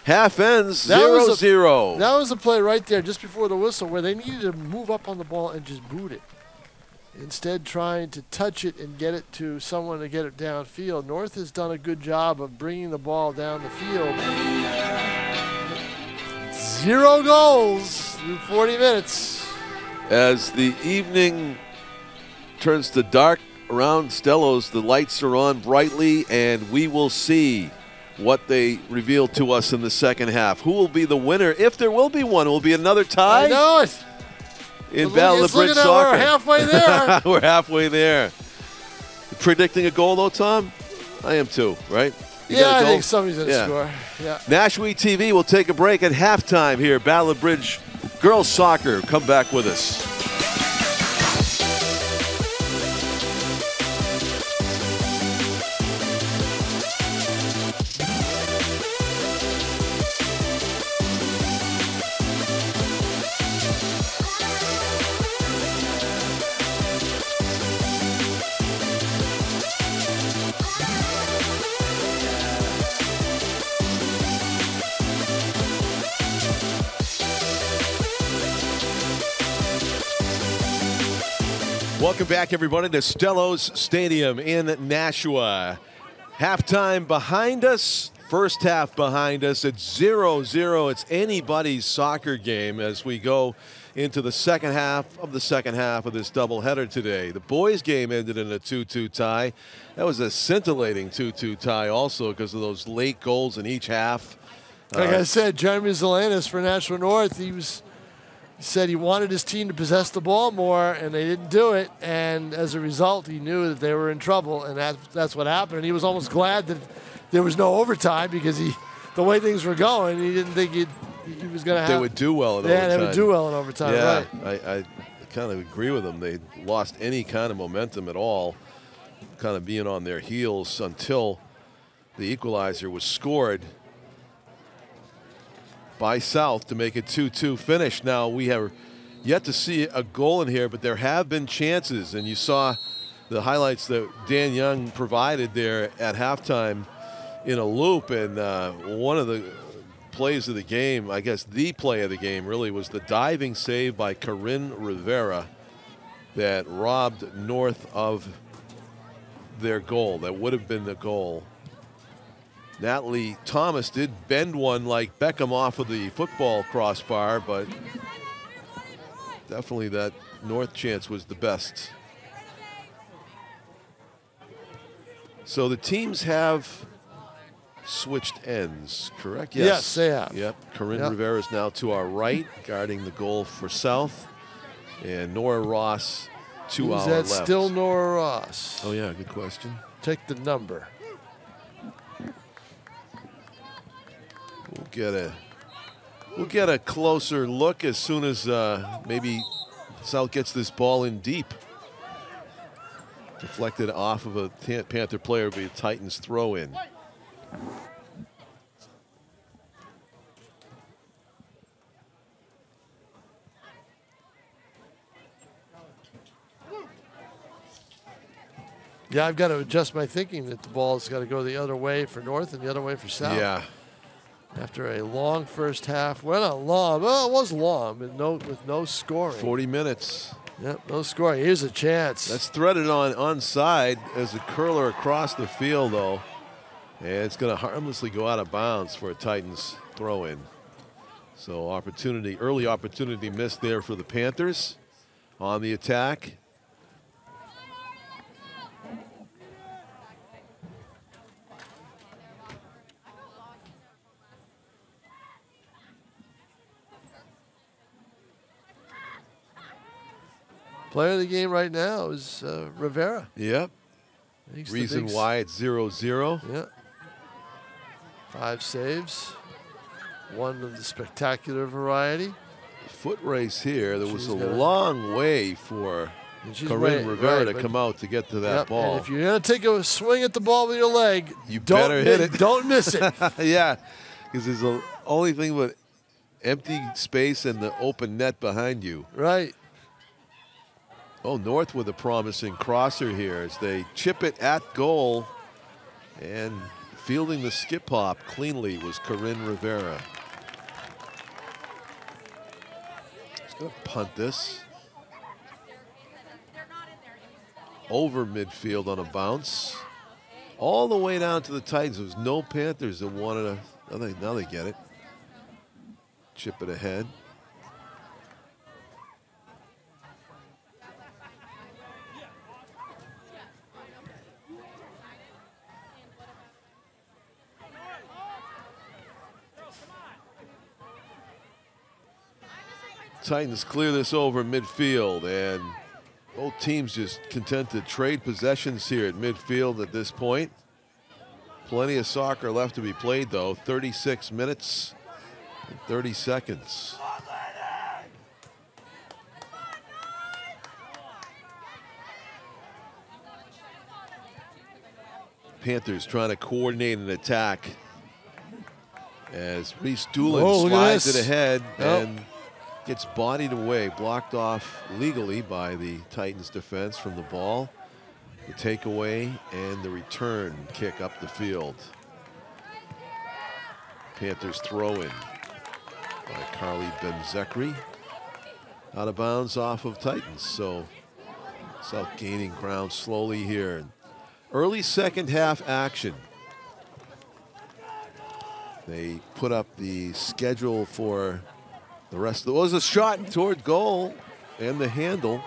Half ends 0-0. That was a play right there just before the whistle where they needed to move up on the ball and just boot it. Instead, trying to touch it and get it to someone to get it downfield. North has done a good job of bringing the ball down the field. 0 goals through 40 minutes. As the evening turns to dark around Stellos, the lights are on brightly, and we will see what they reveal to us in the second half. Who will be the winner? If there will be one, will it be another tie? I know it. In Battle of the Bridge Soccer. We're halfway there. We're halfway there. Predicting a goal, though, Tom? I am too, right? I think somebody's going to score. Yeah. Nashua TV will take a break at halftime here. Battle of Bridge Girls Soccer. Come back with us. Welcome back, everybody, to Stellos Stadium in Nashua. Halftime behind us, first half behind us. It's 0-0. It's anybody's soccer game as we go into the second half of this doubleheader today. The boys' game ended in a 2-2 tie. That was a scintillating 2-2 tie also because of those late goals in each half. Like I said, Jeremy Zelanis for Nashua North, he said he wanted his team to possess the ball more, and they didn't do it. And as a result, he knew that they were in trouble, and that's what happened. And he was almost glad that there was no overtime because the way things were going, he didn't think he was going to have. They would do well in overtime. Yeah, they would do well in overtime. Yeah, right. I kind of agree with them. They lost any kind of momentum at all, kind of being on their heels until the equalizer was scored by South to make it 2-2 finish. Now, we have yet to see a goal in here, but there have been chances, and you saw the highlights that Dan Young provided there at halftime in a loop, and one of the plays of the game, I guess the play of the game really, was the diving save by Corinne Rivera that robbed North of their goal. That would have been the goal. Natalie Thomas did bend one like Beckham off of the football crossbar, but definitely that North chance was the best. So the teams have switched ends, correct? Yes, they have. Yep. Corinne Rivera is now to our right, guarding the goal for South, and Nora Ross to our left. Is that still Nora Ross? Oh yeah, good question. Take the number. We'll get a closer look as soon as maybe South gets this ball in deep. Deflected off of a Panther player, be a Titans throw in. Yeah, I've got to adjust my thinking that the ball's got to go the other way for North and the other way for South. Yeah. After a long first half. Well, not long. Well, it was long, but with no scoring. 40 minutes. Yep, no scoring. Here's a chance. That's threaded on onside as a curler across the field, though. And it's going to harmlessly go out of bounds for a Titans throw-in. So early opportunity missed there for the Panthers on the attack. Player of the game right now is Rivera. Yep. Reason why it's 0-0. Yeah. 5 saves. One of the spectacular variety. Foot race here. There was a long way for Corinne Rivera to come out to get to that ball. And if you're going to take a swing at the ball with your leg, you better hit it. Don't miss it. Yeah, because there's the only thing but empty space and the open net behind you. Right. Oh, North with a promising crosser here as they chip it at goal. And fielding the skip hop cleanly was Corinne Rivera. He's going to punt this. Over midfield on a bounce. All the way down to the Titans. There was no Panthers that wanted to. Now they get it. Chip it ahead. Titans clear this over midfield, and both teams just content to trade possessions here at midfield at this point. Plenty of soccer left to be played, though. 36 minutes and 30 seconds. Panthers trying to coordinate an attack as Reese Doolin slides it ahead and gets bodied away, blocked off legally by the Titans defense from the ball. The takeaway and the return kick up the field. Panthers throw in by Carly Benzekri. Out of bounds off of Titans. So South gaining ground slowly here. Early second half action. They put up the schedule for the rest of the. Was a shot toward goal and the handle.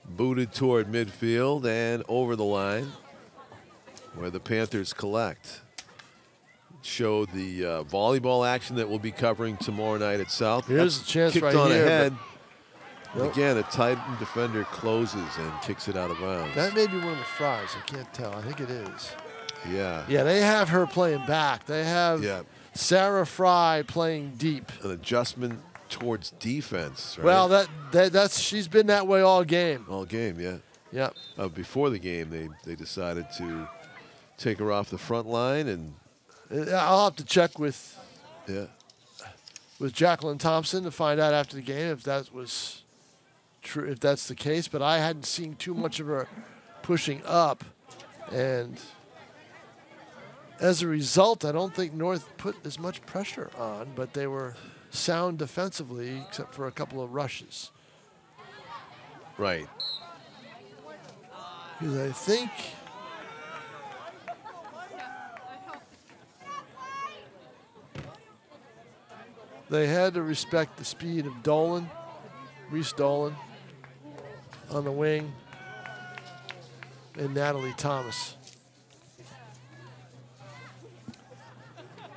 Booted toward midfield and over the line where the Panthers collect. Showed the volleyball action that we'll be covering tomorrow night at South. Here's a chance kicked right on here, ahead. Nope. Again, a Titan defender closes and kicks it out of bounds. That may be one of the Fries. I can't tell. I think it is. Yeah. Yeah, they have her playing back. They have Sarah Fry playing deep. An adjustment towards defense, right? Well, that's she's been that way all game. All game, yeah. Yep. Before the game, they decided to take her off the front line, and I'll have to check with with Jacqueline Thompson to find out after the game if that was true, if that's the case. But I hadn't seen too much of her pushing up, and as a result, I don't think North put as much pressure on, but they were sound defensively except for a couple of rushes. Right. Because I think they had to respect the speed of Dolan, Reese Dolan on the wing, and Natalie Thomas.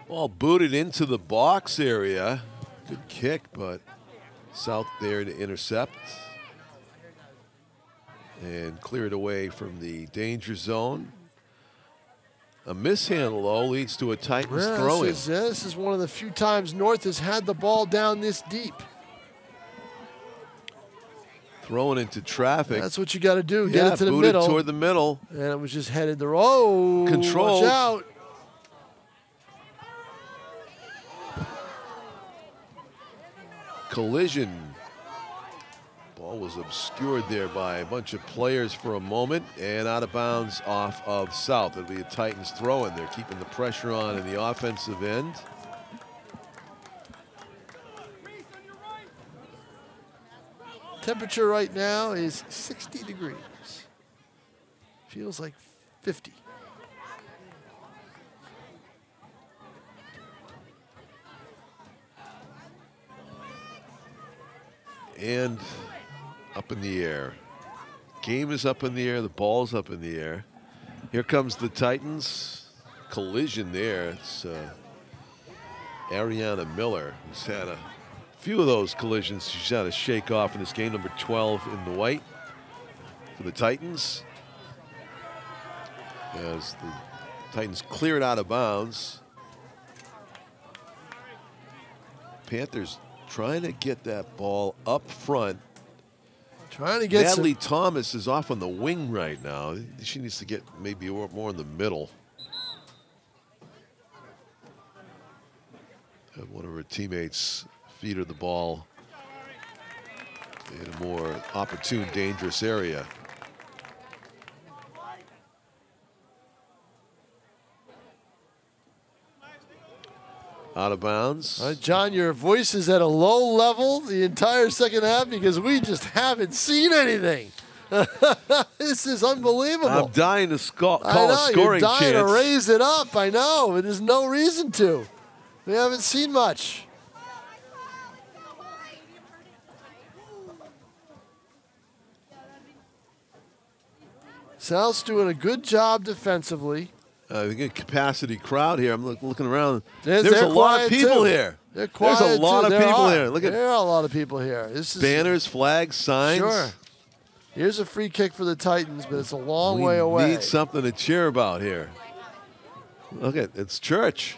Ball booted into the box area. Good kick, but South there to intercept and clear it away from the danger zone. A mishandle, though, leads to a Titans throw-in. This is one of the few times North has had the ball down this deep. Throwing into traffic. That's what you got to do. Get it to the booted middle. Toward the middle. And it was just headed there. Oh, controlled. Watch out. Collision. Ball was obscured there by a bunch of players for a moment and out of bounds off of South. It'll be a Titans throw-in. They're keeping the pressure on in the offensive end. Temperature right now is 60 degrees. Feels like 50. And up in the air. Game is up in the air. The ball's up in the air. Here comes the Titans. Collision there. It's Ariana Miller, who's had a few of those collisions she's had to shake off in this game. Number 12 in the white for the Titans. As the Titans clear it out of bounds. Panthers trying to get that ball up front Trying to get Natalie Thomas is off on the wing right now. She needs to get maybe more in the middle. Have one of her teammates feed her the ball in a more opportune, dangerous area. Out of bounds. All right, John, your voice is at a low level the entire second half because we just haven't seen anything. This is unbelievable. I'm dying to call I know, a scoring you're dying chance. to raise it up. I know, but there's no reason to. We haven't seen much. South's doing a good job defensively. We get a capacity crowd here. I'm looking around. They're There's a lot of people too. here. They're quiet There's a lot too. of people here. Look at there are a lot of people here. This is banners, flags, signs. Sure. Here's a free kick for the Titans, but it's a long way away. We need something to cheer about here. Look at it's church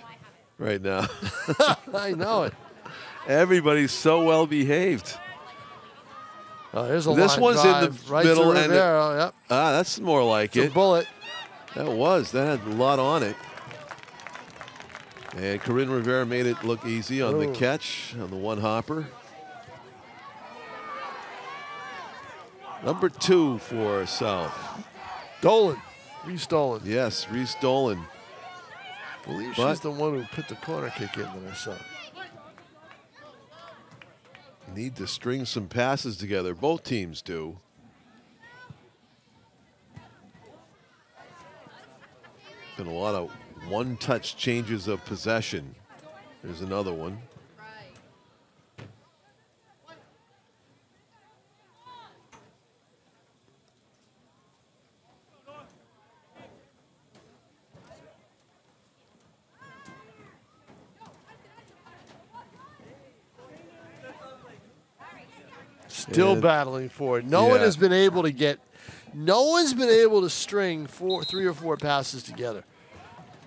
right now. I know it. Everybody's so well behaved. Oh, there's a This line one's drive in the right middle, to and Rivera. Yep. That's more like It's it. a bullet. That had a lot on it. And Corinne Rivera made it look easy on the catch, on the one hopper. Number 2 for South. Dolan. Reese Dolan. Yes, Reese Dolan. I believe she's the one who put the corner kick in that I saw. Need to string some passes together. Both teams do. Been a lot of one-touch changes of possession. There's another one. Still battling for it. No one has been able to get. No one's been able to string 3 or 4 passes together.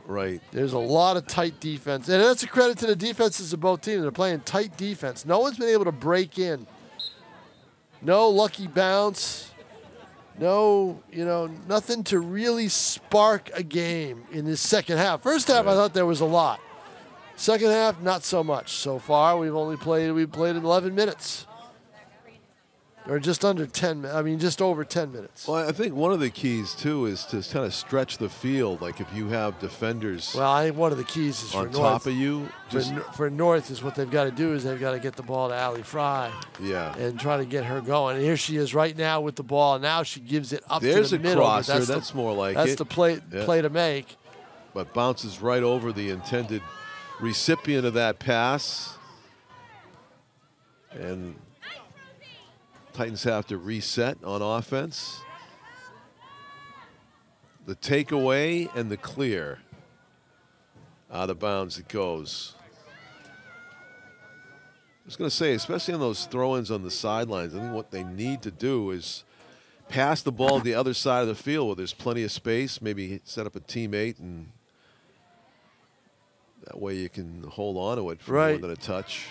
Right. There's a lot of tight defense. And that's a credit to the defenses of both teams. They're playing tight defense. No one's been able to break in. No lucky bounce. No, nothing to really spark a game in this second half. First half, I thought there was a lot. Second half, not so much. So far, we've played 11 minutes. Or just under 10 minutes. I mean, just over 10 minutes. Well, I think one of the keys, too, is to kind of stretch the field. Like if you have defenders well, I think one of the keys is on for North. top of you. For North is what they've got to do is they've got to get the ball to Allie Fry. Yeah. And try to get her going. And here she is right now with the ball. Now she gives it up There's to the middle. There's a crosser. That's more like that's the play to make. But bounces right over the intended recipient of that pass. And Titans have to reset on offense. The takeaway and the clear. Out of bounds it goes. I was going to say, especially on those throw-ins on the sidelines, I think what they need to do is pass the ball to the other side of the field where there's plenty of space, maybe set up a teammate, and that way you can hold on to it for more than a touch.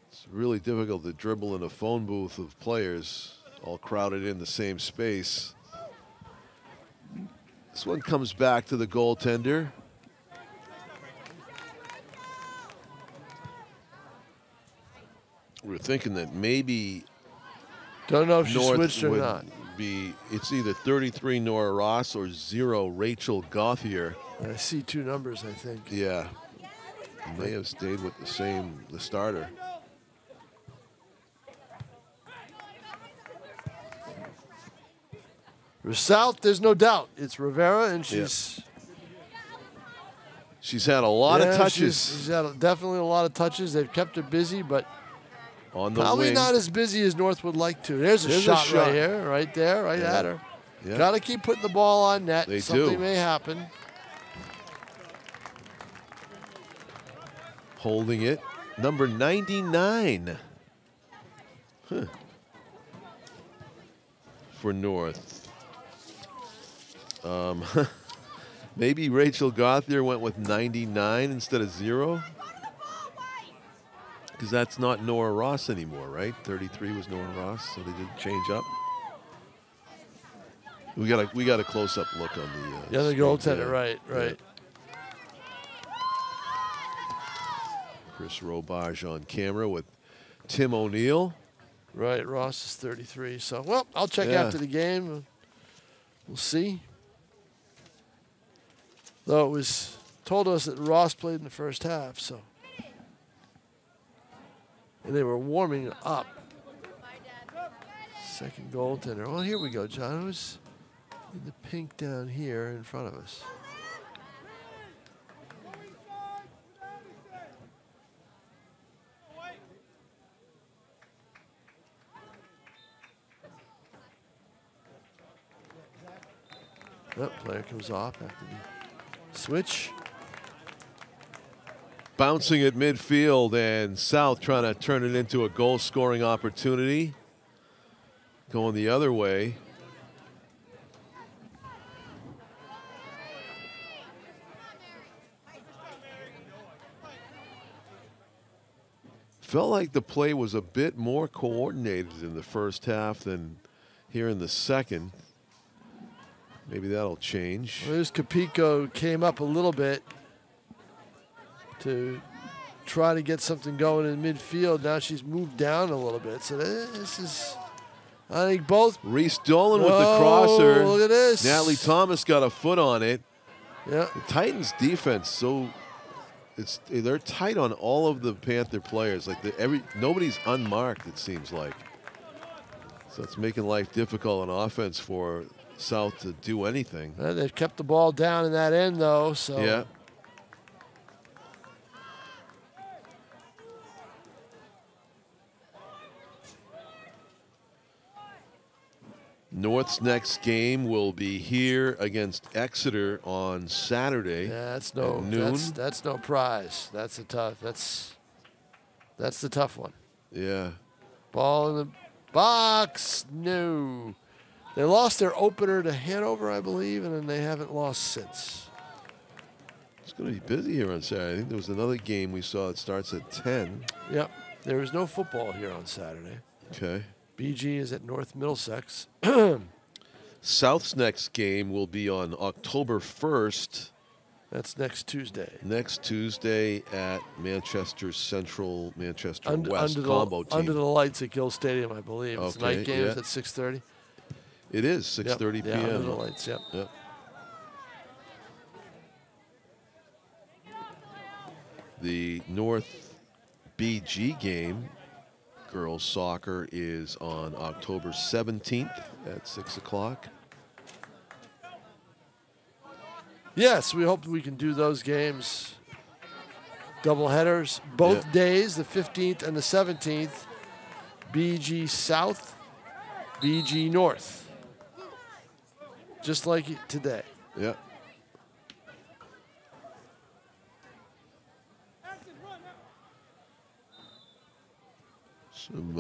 It's really difficult to dribble in a phone booth of players all crowded in the same space. This one comes back to the goaltender. We're thinking that maybe don't know if she North switched or not. It's either 33 Nora Ross or 0 Rachel Gauthier. I see 2 numbers, I think. Yeah. May have stayed with the starter. South, there's no doubt. It's Rivera, and she's had a lot of touches. She's had definitely a lot of touches. They've kept her busy, but on the probably wing. not as busy as North would like to. There's a shot right here, right there, right at her. Yeah. Got to keep putting the ball on net. Something may happen. Holding it, number 99 for North. Maybe Rachel Gauthier went with 99 instead of 0. because that's not Nora Ross anymore, right? 33 was Nora Ross, so they did change up. We got a close-up look on the. The goaltender, right. Yeah. Chris Robage on camera with Tim O'Neill. Right, Ross is 33. So, well, I'll check after the game. We'll see. Though it was told us that Ross played in the first half, so. And they were warming up. Second goaltender. Well, here we go, John. It was in the pink down here in front of us. Player comes off after the switch. Bouncing at midfield, and South trying to turn it into a goal-scoring opportunity. Going the other way. Felt like the play was a bit more coordinated in the first half than here in the second. Maybe that'll change. Well, there's Capico came up a little bit to try to get something going in midfield. Now she's moved down a little bit. So this is, I think both. Reese Dolan with the crosser. Look at this. Natalie Thomas got a foot on it. Yeah. The Titans defense, so they're tight on all of the Panther players. Like nobody's unmarked, it seems like. So it's making life difficult on offense for South to do anything. They've kept the ball down in that end, though. So yeah. North's next game will be here against Exeter on Saturday. Yeah, at noon. That's no prize. That's the tough one. Yeah. Ball in the box. No. They lost their opener to Hanover, I believe, and then they haven't lost since. It's going to be busy here on Saturday. I think there was another game we saw that starts at 10. Yep. There is no football here on Saturday. Okay. BG is at North Middlesex. South's next game will be on October 1st. That's next Tuesday. Next Tuesday at Manchester Central, Manchester West combo team. Under the lights at Gill Stadium, I believe. It's Okay, night game. It's at 6:30. It is 6:30 p.m. Under the lights. Yep. The North BG game, girls soccer, is on October 17th at 6 o'clock. Yes, we hope we can do those games. Double headers, both days, the 15th and the 17th. BG South, BG North. Just like today. Yeah. Some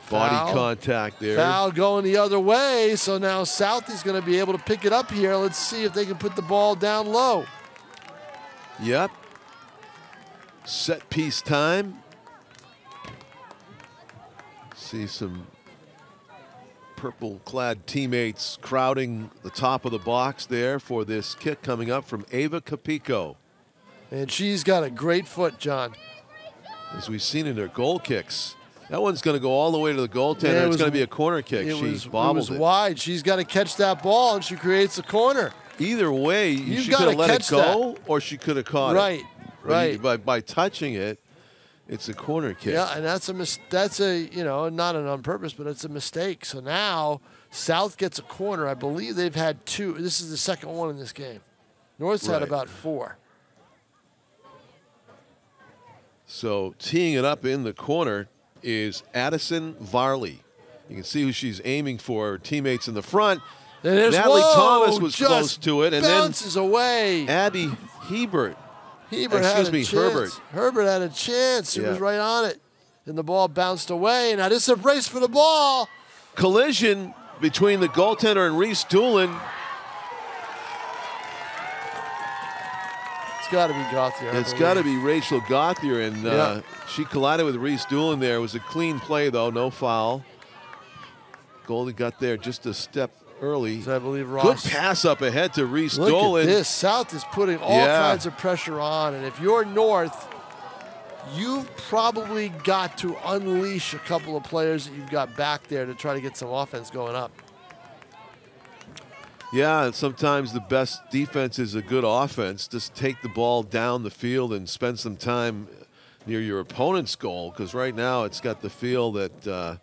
body contact there. Foul going the other way, so now South is going to be able to pick it up here. Let's see if they can put the ball down low. Yep. Set piece time. See some purple-clad teammates crowding the top of the box there for this kick coming up from Ava Capico. And she's got a great foot, John. As we've seen in her goal kicks. That one's going to go all the way to the goaltender. It's going to be a corner kick. She bobbled it. Wide. She's got to catch that ball, and she creates a corner. Either way, she could have let it go, or she could have caught it. Right. By touching it, it's a corner kick. Yeah, and that's not an on purpose, but it's a mistake. So now South gets a corner. I believe they've had 2. This is the second one in this game. North's had about 4. So teeing it up in the corner is Addison Varley. You can see who she's aiming for. Her teammates in the front. Natalie Thomas was close to it, and bounces away. Abby Herbert. Herbert had a chance. She was right on it, and the ball bounced away. Now this is a race for the ball. Collision between the goaltender and Reese Doolin. It's got to be Gauthier. It's got to be Rachel Gauthier, and she collided with Reese Doolin there. It was a clean play, though, no foul. Goldie got there just a step early. So I believe Ross. Good pass up ahead to Reese Look Doolin. at this. South is putting all kinds of pressure on, and if you're North, you've probably got to unleash a couple of players that you've got back there to try to get some offense going up. Yeah, and sometimes the best defense is a good offense. Just take the ball down the field and spend some time near your opponent's goal, because right now it's got the feel that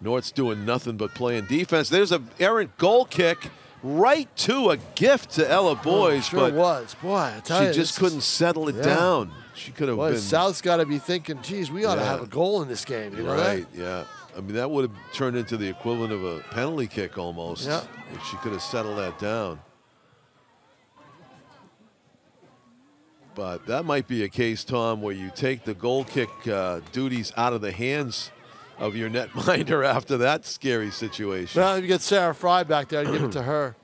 North's doing nothing but playing defense. There's an errant goal kick right to a gift to Ella Boyes. Sure but was. Boy, I tell you, she just couldn't settle it down. She could have been. South's got to be thinking, geez, we ought to have a goal in this game. You know right, that? yeah. I mean, that would have turned into the equivalent of a penalty kick almost if she could have settled that down. But that might be a case, Tom, where you take the goal kick duties out of the hands of your netminder after that scary situation. Well, you get Sarah Fry back there and give it to her.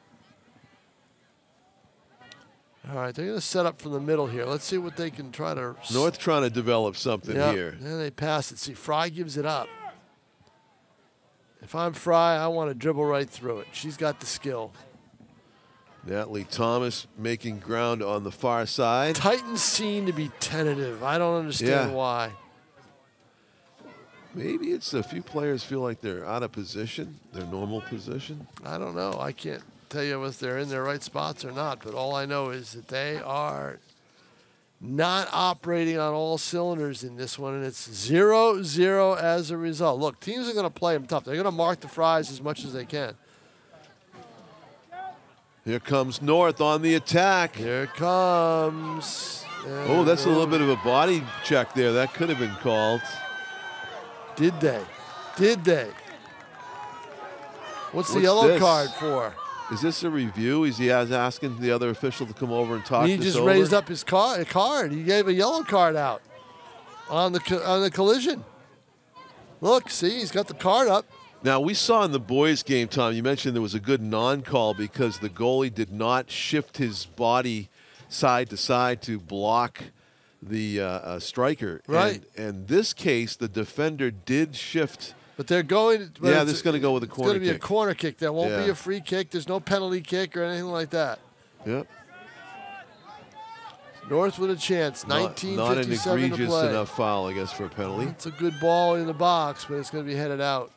All right, they're going to set up from the middle here. Let's see what they can try to. North trying to develop something here. Then they pass it. See, Fry gives it up. If I'm Fry, I want to dribble right through it. She's got the skill. Natalie Thomas making ground on the far side. Titans seem to be tentative. I don't understand why. Maybe it's a few players feel like they're out of position, their normal position. I don't know. I can't tell you if they're in their right spots or not, but all I know is that they are not operating on all cylinders in this one, and it's 0-0 as a result. Look, teams are going to play them tough. They're going to mark the Fries as much as they can. Here comes North on the attack. Here it comes. Oh, that's a little bit of a body check there. That could have been called. Did they? Did they? What's the yellow card for? Is this a review? Is he asking the other official to come over and talk He this just over? raised up his card. He gave a yellow card out on the collision. Look, see, he's got the card up. Now, we saw in the boys' game, Tom, you mentioned there was a good non-call because the goalie did not shift his body side to side to block the striker. Right. And in this case, the defender did shift. But they're going. Yeah, this is going to go with a corner kick. It's going to be a corner kick. There won't be a free kick. There's no penalty kick or anything like that. Yep. North with a chance. 19:57 not an to play. egregious enough foul, I guess, for a penalty. It's a good ball in the box, but it's going to be headed out.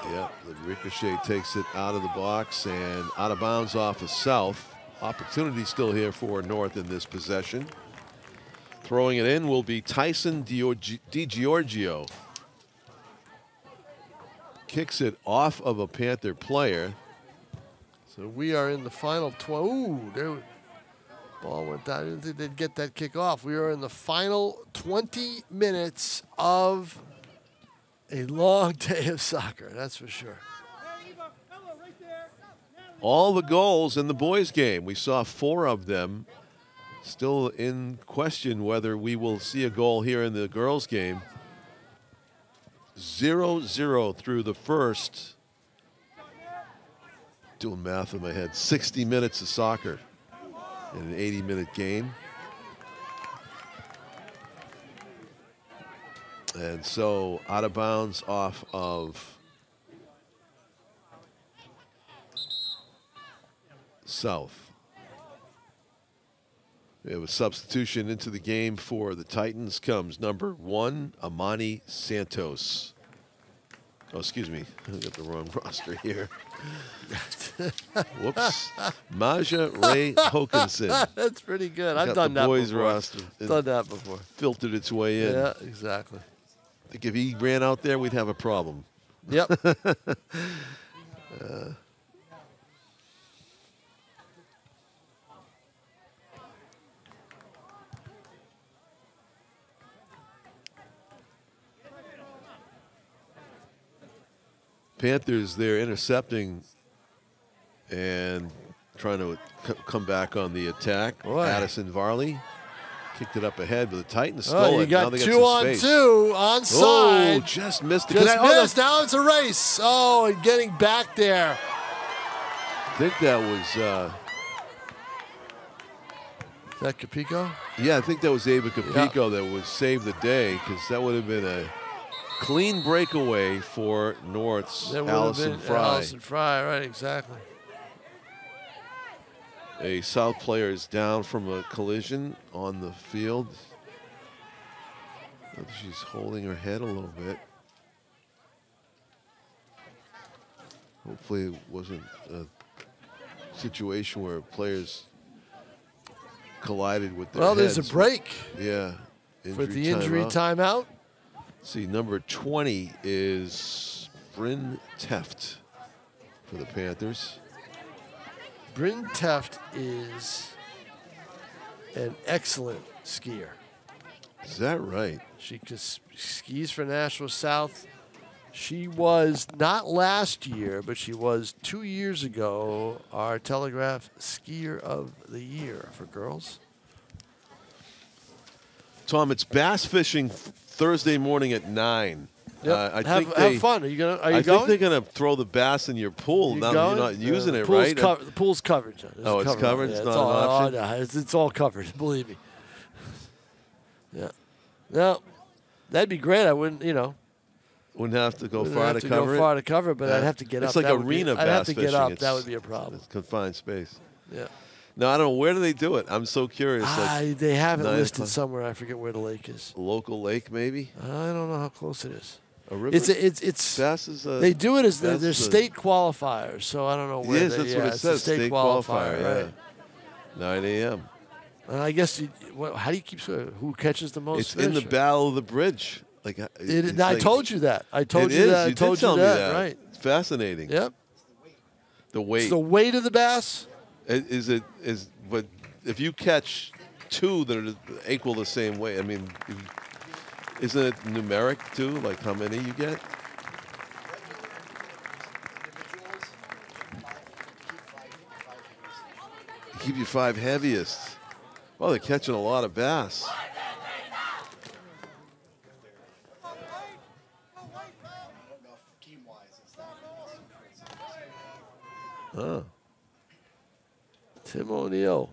Yep, the ricochet takes it out of the box and out of bounds off of South. Opportunity still here for North in this possession. Throwing it in will be Tyson DiGiorgio. Kicks it off of a Panther player. So we are in the final 12. Ooh, ball went down. I didn't think they'd get that kick off. We are in the final 20 minutes of a long day of soccer, that's for sure. All the goals in the boys' game. We saw 4 of them. Still in question whether we will see a goal here in the girls' game. 0-0 through the first. Doing math in my head. 60 minutes of soccer in an 80-minute game. And so out of bounds off of South. We have a substitution into the game for the Titans. Comes number 1, Amani Santos. Oh, excuse me. I got the wrong roster here. Whoops. Maja Ray Hokinson. That's pretty good. I've done that boys before. roster. Done that before. Filtered its way in. Yeah, exactly. I think if he ran out there, we'd have a problem. Yep. Panthers, they're intercepting and trying to come back on the attack. Boy. Addison Varley kicked it up ahead, but the Titans stole it. You got 2 on 2 onside. Oh, just missed it. Just missed. Now it's a race. Oh, and getting back there. I think that was Is that Capico? Yeah, I think that was Ava Capico that would save the day, because that would have been a clean breakaway for North's Allison Fry. Allison Fry, right, exactly. A South player is down from a collision on the field. She's holding her head a little bit. Hopefully it wasn't a situation where players collided with their heads. There's a break. Yeah. For the injury timeout. See, number 20 is Bryn Teft for the Panthers. Bryn Teft is an excellent skier. Is that right? She just skis for Nashua South. She was not last year, but she was 2 years ago our Telegraph Skier of the Year for girls. Tom, it's bass fishing Thursday morning at 9. Yep. Have fun. Are you going? I think they're going to throw the bass in your pool now that you're not using it, right? The pool's covered. Oh, it's covered? Yeah, it's not an option? No, it's all covered, believe me. Yeah. No, that'd be great. I wouldn't, Wouldn't have to go Wouldn't far have to cover it? go far to cover it, but I'd have to get up. It's like arena bass fishing. I'd have to get up. That would be a problem. It's confined space. Yeah. No, I don't know. Where do they do it? I'm so curious. They have it listed somewhere. I forget where the lake is. A local lake, maybe? I don't know how close it is. A river? It's bass is a, they do it as their state qualifiers, so I don't know where. Yes, that's what it says. State qualifier, right? 9 a.m. And I guess how do you keep who catches the most? It's fish, in the battle of the bridge. I told you that. I told you that. You did tell me that. Right. It's fascinating. Yep. The weight. It's the weight of the bass. But if you catch two that are equal the same weight, I mean, isn't it numeric too? Like how many you get? Keep your 5 heaviest. Well, they're catching a lot of bass. Oh. Tim O'Neill.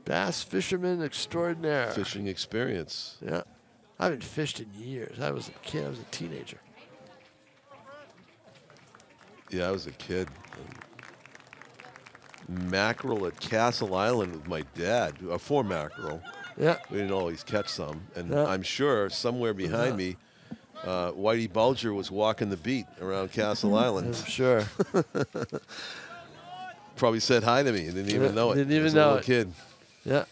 Bass fisherman extraordinaire. Fishing experience. Yeah. I haven't fished in years. I was a kid. I was a teenager. Yeah, I was a kid. Mackerel at Castle Island with my dad. 4 mackerel. Yeah. We didn't always catch some. And Yeah. I'm sure somewhere behind me, Whitey Bulger was walking the beat around Castle Island. I'm sure. Probably said hi to me and didn't even know it. Didn't even as know a little it. kid. Yeah.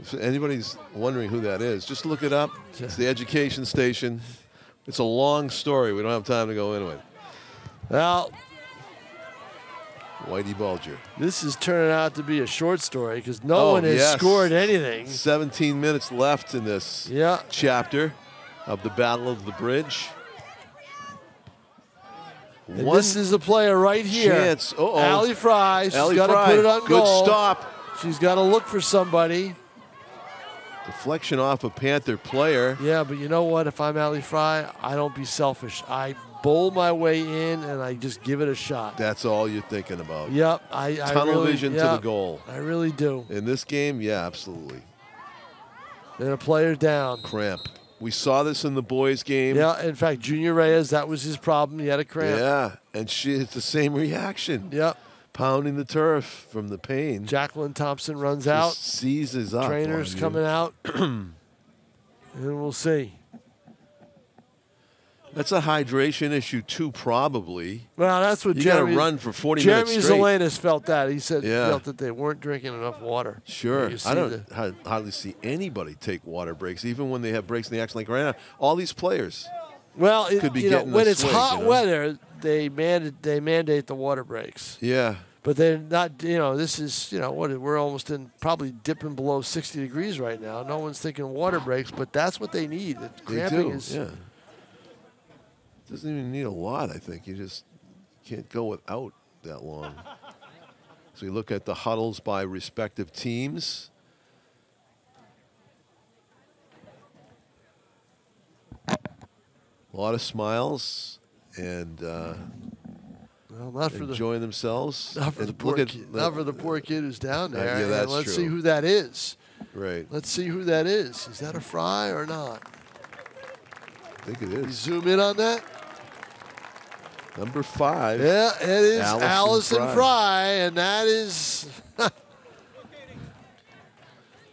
If anybody's wondering who that is, just look it up. It's the education station. It's a long story. We don't have time to go into it. Well, Whitey Bulger. this is turning out to be a short story because no one has scored anything. 17 minutes left in this chapter of the Battle of the Bridge. And this is a player right here. Chance. Allie Fry. She's got to Fry. put it on Good goal. stop. She's got to look for somebody. Deflection off a Panther player. Yeah, but you know what? If I'm Allie Fry, I don't be selfish. I bowl my way in and I just give it a shot. That's all you're thinking about. Yep. Tunnel vision to the goal. I really do. In this game, yeah, absolutely. And a player down. Cramp. We saw this in the boys' game. Yeah, in fact, Junior Reyes, that was his it's a cramp. Yeah, and it's the same reaction. Yep. Pounding the turf from the pain. Jacqueline Thompson runs out. Seizes up. Trainer's coming out. And we'll see. That's a hydration issue too, probably. Well, that's what you Jeremy. You got to run for 40 Jeremy minutes straight. Zelenis felt that. He said felt that they weren't drinking enough water. Sure. I don't hardly see anybody take water breaks, even when they have breaks in the action like right now. All these players. Well, could be when it's swing, hot weather, they mandate the water breaks. Yeah. But they're not, this is, we're almost probably dipping below 60 degrees right now. No one's thinking water breaks, but that's what they need. Cramping is. Yeah. Doesn't even need a lot, I think. You just can't go without that long. So you look at the huddles by respective teams. A lot of smiles and Well, not for enjoying themselves. Not for the poor kid. Not for the poor kid who's down there. Yeah, that's let's true. see who that is. Right. Let's see who that is. Is that a Fry or not? I think it is. You zoom in on that. Number 5. Yeah, it is Allison Fry, and that is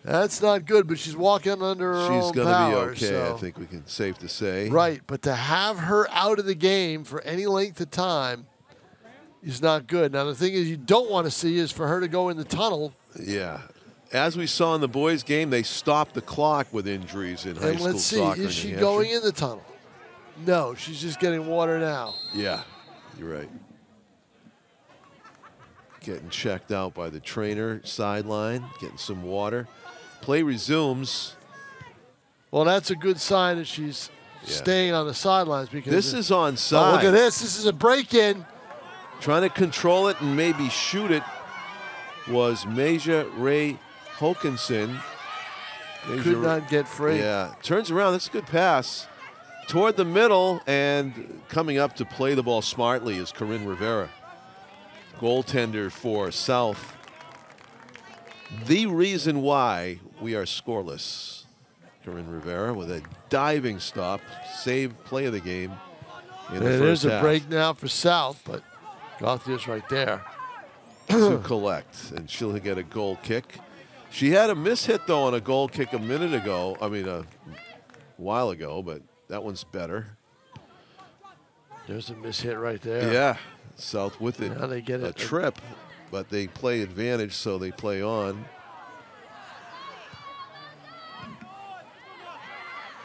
that's not good. But she's walking under her own She's going power. to be okay. So. I think we can safe to say. Right, but to have her out of the game for any length of time is not good. Now the thing is, you don't want to see is for her to go in the tunnel. Yeah. As we saw in the boys' game, they stopped the clock with injuries in high And school let's see, soccer. is she going in the tunnel? No, she's just getting water now. Yeah, you're right. Getting checked out by the trainer, sideline, getting some water. Play resumes. Well, that's a good sign that she's staying on the sidelines because this is onside. Oh, look at this. This is a break-in. Trying to control it and maybe shoot it was Maja Ray Hokinson. Could not get free. Yeah, turns around. That's a good pass. Toward the middle and coming up to play the ball smartly is Corinne Rivera. Goaltender for South. The reason why we are scoreless. Corinne Rivera with a diving stop, save play of the game in the first half. There's a break now for South, but Gauthier's right there. To collect, and she'll get a goal kick. She had a mishit, though, on a goal kick a minute ago. I mean, a while ago, but that one's better. There's a mishit right there. Yeah, South with it. Now they get a trip, but they play advantage, so they play on.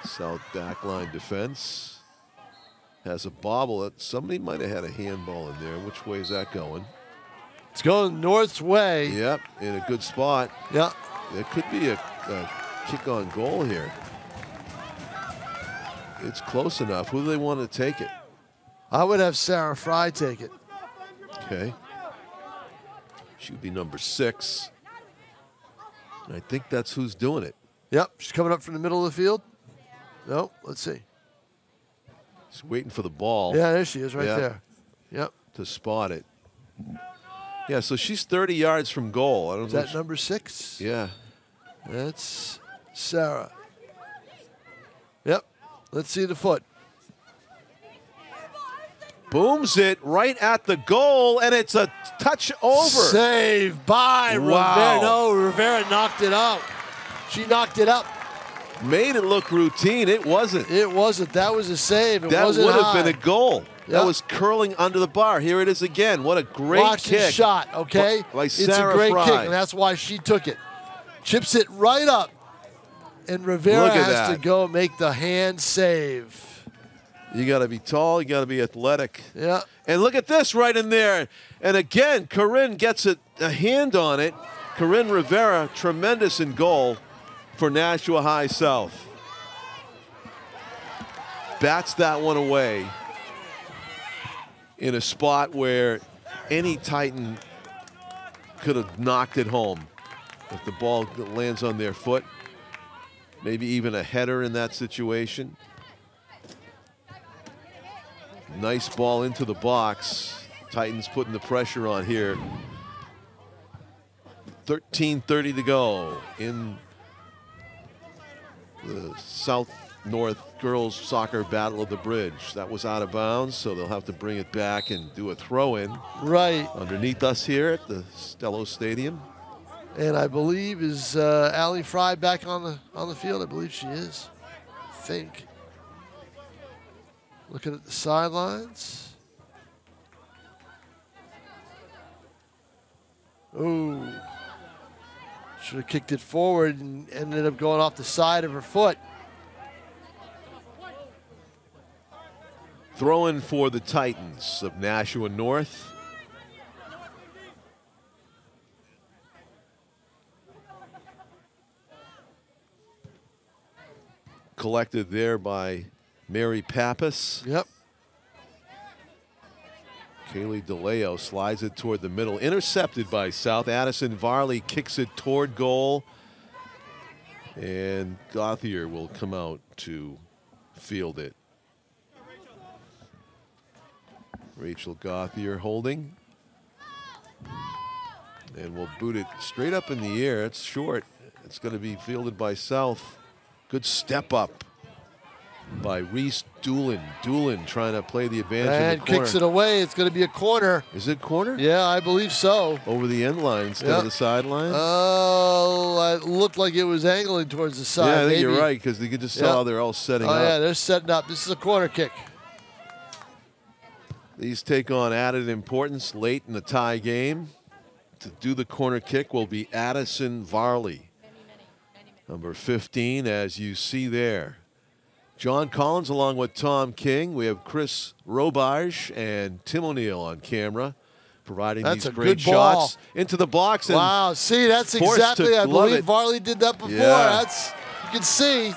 South backline defense has a bobble. That somebody might have had a handball in there. Which way is that going? It's going North's way. Yep, in a good spot. Yeah. It could be a kick on goal here. It's close enough. Who do they want to take it? I would have Sarah Fry take it. Okay. She would be number 6. And I think that's who's doing it. Yep, she's coming up from the middle of the field. No, let's see. She's waiting for the ball. Yeah, there she is right there. Yep. To spot it. Yeah, so she's 30 yards from goal. I don't know. Is that number 6? Yeah. That's Sarah. Yep. Let's see the foot. Booms it right at the goal, and it's a touch over. Save by Rivera. No, Rivera knocked it out. She knocked it up. Made it look routine. It wasn't. It wasn't. That was a save. That would have been a goal. Yep. That was curling under the bar. Here it is again. What a great Watch kick. this shot, okay? By it's Sarah a great Fry. kick, and that's why she took it. Chips it right up, and Rivera has to go make the hand save. You got to be tall. You got to be athletic. Yeah. And look at this right in there. And again, Corinne gets a hand on it. Corinne Rivera, tremendous in goal for Nashua High South. Bats that one away in a spot where any Titan could have knocked it home. If the ball lands on their foot, maybe even a header in that situation. Nice ball into the box. Titans putting the pressure on here. 13:30 to go in the South-North Girls Soccer Battle of the Bridge. That was out of bounds, so they'll have to bring it back and do a throw-in. Right. Underneath us here at the Stello Stadium. And I believe is Allie Fry back on the field. I believe she is. I think. Looking at the sidelines. Ooh. Should have kicked it forward and ended up going off the side of her foot. Throw-in for the Titans of Nashua North. Collected there by Mary Pappas. Yep. Kaylee DeLeo slides it toward the middle. Intercepted by South. Addison Varley kicks it toward goal. And Gauthier will come out to field it. Rachel Gauthier holding. And we'll boot it straight up in the air. It's short. It's going to be fielded by South. Good step up by Reese Doolin. Doolin trying to play the advantage in the corner. Kicks it away. It's going to be a corner. Is it corner? Yeah, I believe so. Over the end line instead of the sideline? Oh, it looked like it was angling towards the side. Yeah, I think you're right, because you can just tell how they're all setting up. Oh, yeah, they're setting up. This is a corner kick. These take on added importance late in the tie game. To do the corner kick will be Addison Varley, number 15, as you see there. John Collins along with Tom King. We have Chris Robage and Tim O'Neill on camera, providing these great shots into the box. And wow, see, that's exactly, I believe Varley did that before. Yeah. That's, you can see.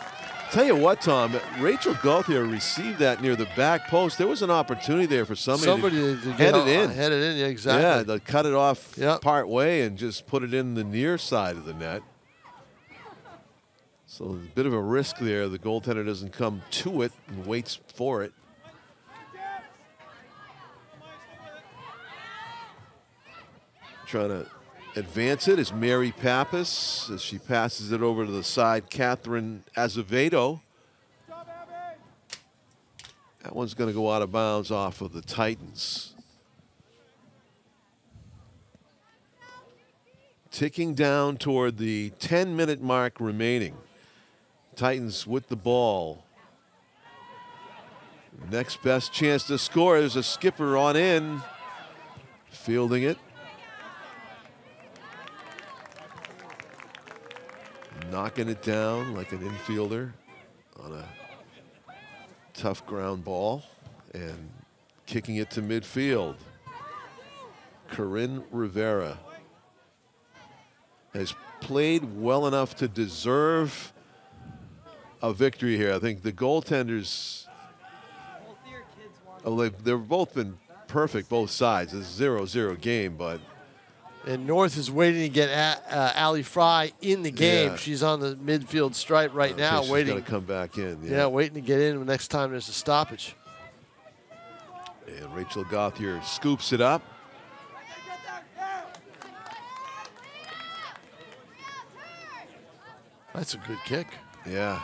Tell you what, Tom, Rachel Gauthier received that near the back post. There was an opportunity there for somebody to head it in. Head it in, yeah, exactly. Yeah, to cut it off part way and just put it in the near side of the net. So a bit of a risk there. The goaltender doesn't come to it and waits for it. Trying to advance it is Mary Pappas as she passes it over to the side. Catherine Azevedo. That one's going to go out of bounds off of the Titans. Ticking down toward the 10-minute mark remaining. Titans with the ball. Next best chance to score. There's a skipper on in. Fielding it. Knocking it down like an infielder on a tough ground ball and kicking it to midfield. Corinne Rivera has played well enough to deserve a victory here. I think the goaltenders, they've both been perfect, both sides. It's a 0-0 game, but. And North is waiting to get Allie Fry in the game. Yeah. She's on the midfield stripe right now, waiting. She's got to come back in. Yeah, waiting to get in the next time there's a stoppage. And Rachel Gauthier scoops it up. That's a good kick. Yeah.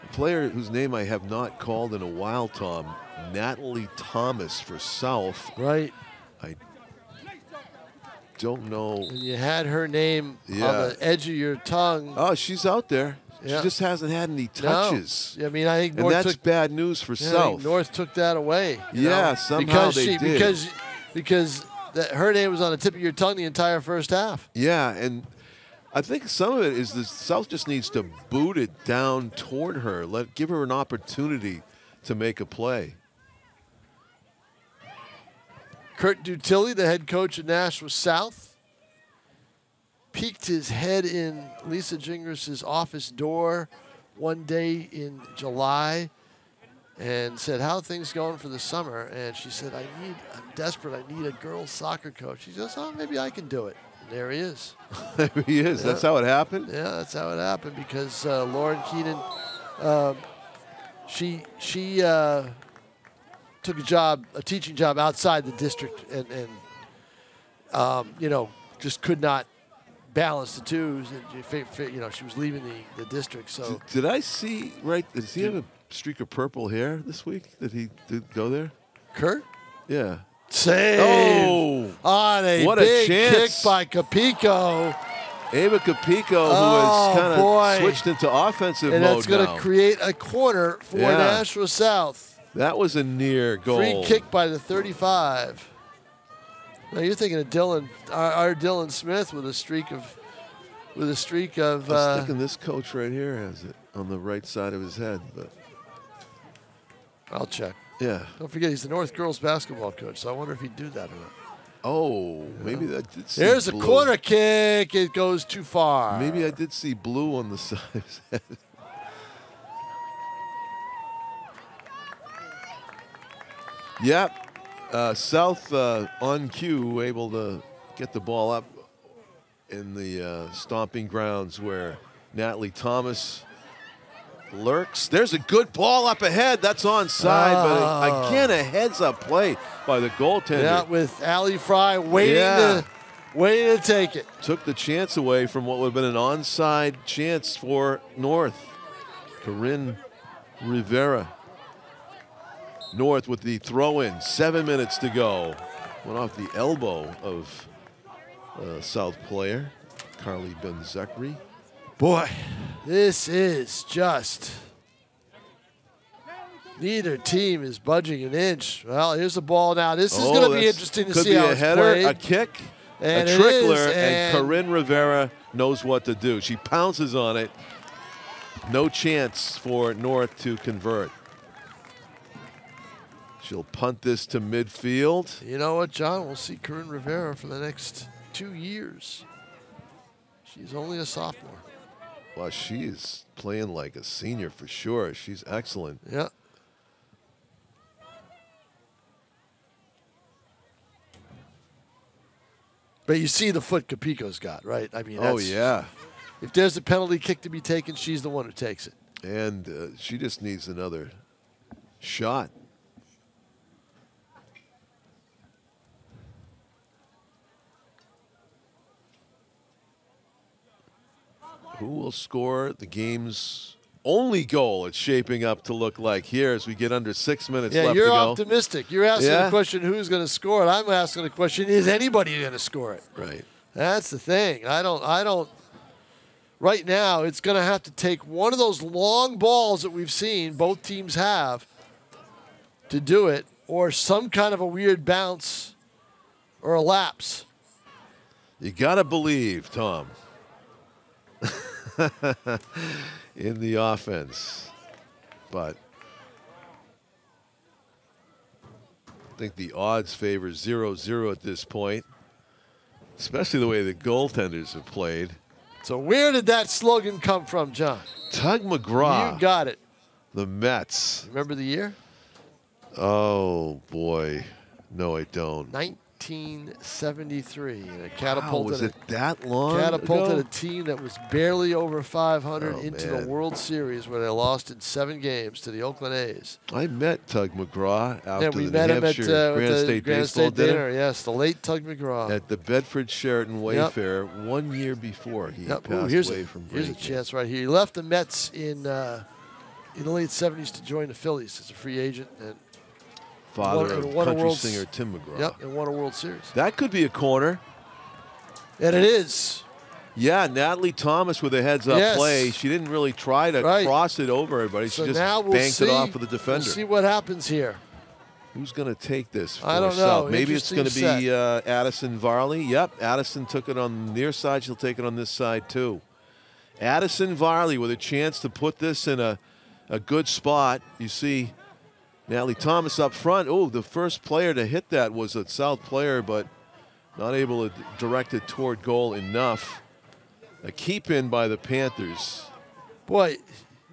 A player whose name I have not called in a while, Tom, Natalie Thomas for South. Right. I don't know. And you had her name on the edge of your tongue. Oh, she's out there. She just hasn't had any touches. No. I mean, I think North that's bad news for South. North took that away. Yeah, somehow they did. Because her name was on the tip of your tongue the entire first half. Yeah, and I think some of it is the South just needs to boot it down toward her. Give her an opportunity to make a play. Kurt Dutilli, the head coach of Nashua South, peeked his head in Lisa Gingras' office door one day in July and said, "How are things going for the summer?" And she said, I'm desperate. I need a girls soccer coach. He says, "Oh, maybe I can do it." And there he is. There he is. Yeah. That's how it happened? Yeah, that's how it happened because Lauren Keenan, she took a teaching job outside the district and you know, just could not balance the two. You know, she was leaving the district. So did I see right? Does he have a streak of purple hair this week? Did go there? Kurt? Yeah. Save! Oh, on a what big chance. Kick by Capico. Ava Capico, who has kind of switched into offensive mode now. And that's going to create a corner for Nashua South. That was a near goal. Free kick by the 35. Now you're thinking of Dylan, our Dylan Smith with a streak of. I was thinking this coach right here has it on the right side of his head, but I'll check. Yeah. Don't forget he's the North girls basketball coach, so I wonder if he'd do that or not. Oh, maybe that did see There's blue. A corner kick. It goes too far. Maybe I did see blue on the side of his head. Yep. South on cue, able to get the ball up in the stomping grounds where Natalie Thomas lurks. There's a good ball up ahead. That's onside, but again, a heads-up play by the goaltender. Yeah, with Ali Fry waiting to take it. Took the chance away from what would have been an onside chance for North. Corinne Rivera. North with the throw-in. 7 minutes to go. Went off the elbow of South player, Carly Benzekri. Boy, this is just... Neither team is budging an inch. Well, here's the ball now. This is going to be interesting to see how it's played. Could be a header, a kick, and a trickler, and Corinne Rivera knows what to do. She pounces on it. No chance for North to convert. She'll punt this to midfield. You know what, John? We'll see Corinne Rivera for the next 2 years. She's only a sophomore. Well, she is playing like a senior for sure. She's excellent. Yeah. But you see the foot Capico's got, right? I mean, oh, yeah. If there's a penalty kick to be taken, she's the one who takes it. And she just needs another shot. Who will score the game's only goal? It's shaping up to look like here as we get under 6 minutes left to go. Yeah, you're optimistic. You're asking the question, who's going to score it? I'm asking the question, is anybody going to score it? Right. That's the thing. I don't. Right now, it's going to have to take one of those long balls that we've seen both teams have to do it, or some kind of a weird bounce or a lapse. You got to believe, Tom, in the offense. But I think the odds favor 0-0 at this point, especially the way the goaltenders have played. So where did that slogan come from, John? Tug McGraw. You got it. The Mets. Remember the year? Oh, boy. No, I don't. 1973. And it catapulted, was it that long catapulted ago? a team that was barely over 500 into man. the World Series, where they lost in 7 games to the Oakland A's. I met Tug McGraw after we the met New him at Hampshire Grand State Baseball dinner. Yes, the late Tug McGraw. At the Bedford Sheraton Wayfair 1 year before he passed away from brain Here's a chance right here. He left the Mets in the late 70s to join the Phillies as a free agent. And father of country singer Tim McGraw. Yep, and won a World Series. That could be a corner. And it is. Yeah, Natalie Thomas with a heads-up play. She didn't really try to cross it over everybody. She just banked it off of the defender. We'll see what happens here. Who's going to take this for I don't South? know. Maybe it's going to be Addison Varley. Yep, Addison took it on the near side. She'll take it on this side too. Addison Varley with a chance to put this in a good spot. You see Natalie Thomas up front. Oh, the first player to hit that was a South player, but not able to direct it toward goal enough. A keep in by the Panthers. Boy,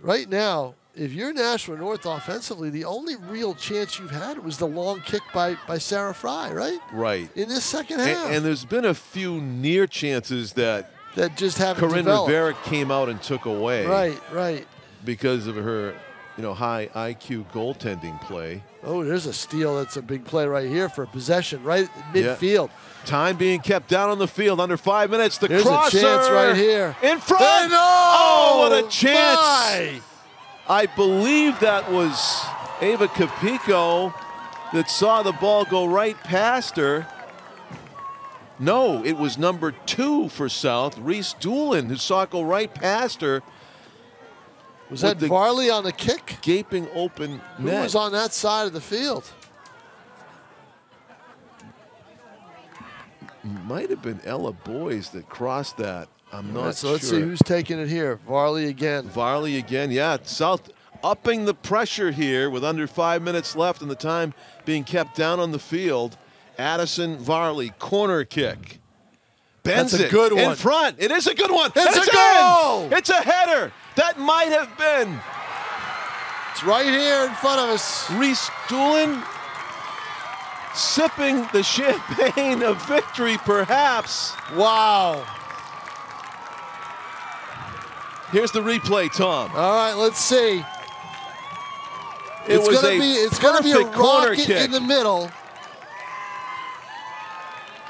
right now, if you're Nashua North offensively, the only real chance you've had was the long kick by Sarah Fry, right? Right. In this second half. And there's been a few near chances that just haven't Corinne developed. Rivera came out and took away. Right. Because of her, high IQ goaltending play. Oh, there's a steal. That's a big play right here for possession, right at midfield. Yeah. Time being kept down on the field, under 5 minutes. The There's crosser a chance right here. In front. Oh, what a chance. My. I believe that was Ava Capico that saw the ball go right past her. No, it was number 2 for South, Reese Doolin, who saw it go right past her. Was that Varley on the kick? Gaping open net. Who was on that side of the field? Might have been Ella Boys that crossed that. I'm not sure. Let's see who's taking it here. Varley again. Varley again, yeah. South upping the pressure here with under 5 minutes left and the time being kept down on the field. Addison Varley, corner kick. Bends That's a good one. In front. It is a good one. It's a goal. It's a header. That might have been. It's right here in front of us. Reese Doolin sipping the champagne of victory, perhaps. Wow. Here's the replay, Tom. All right, let's see. It's gonna be a corner rocket kick in the middle.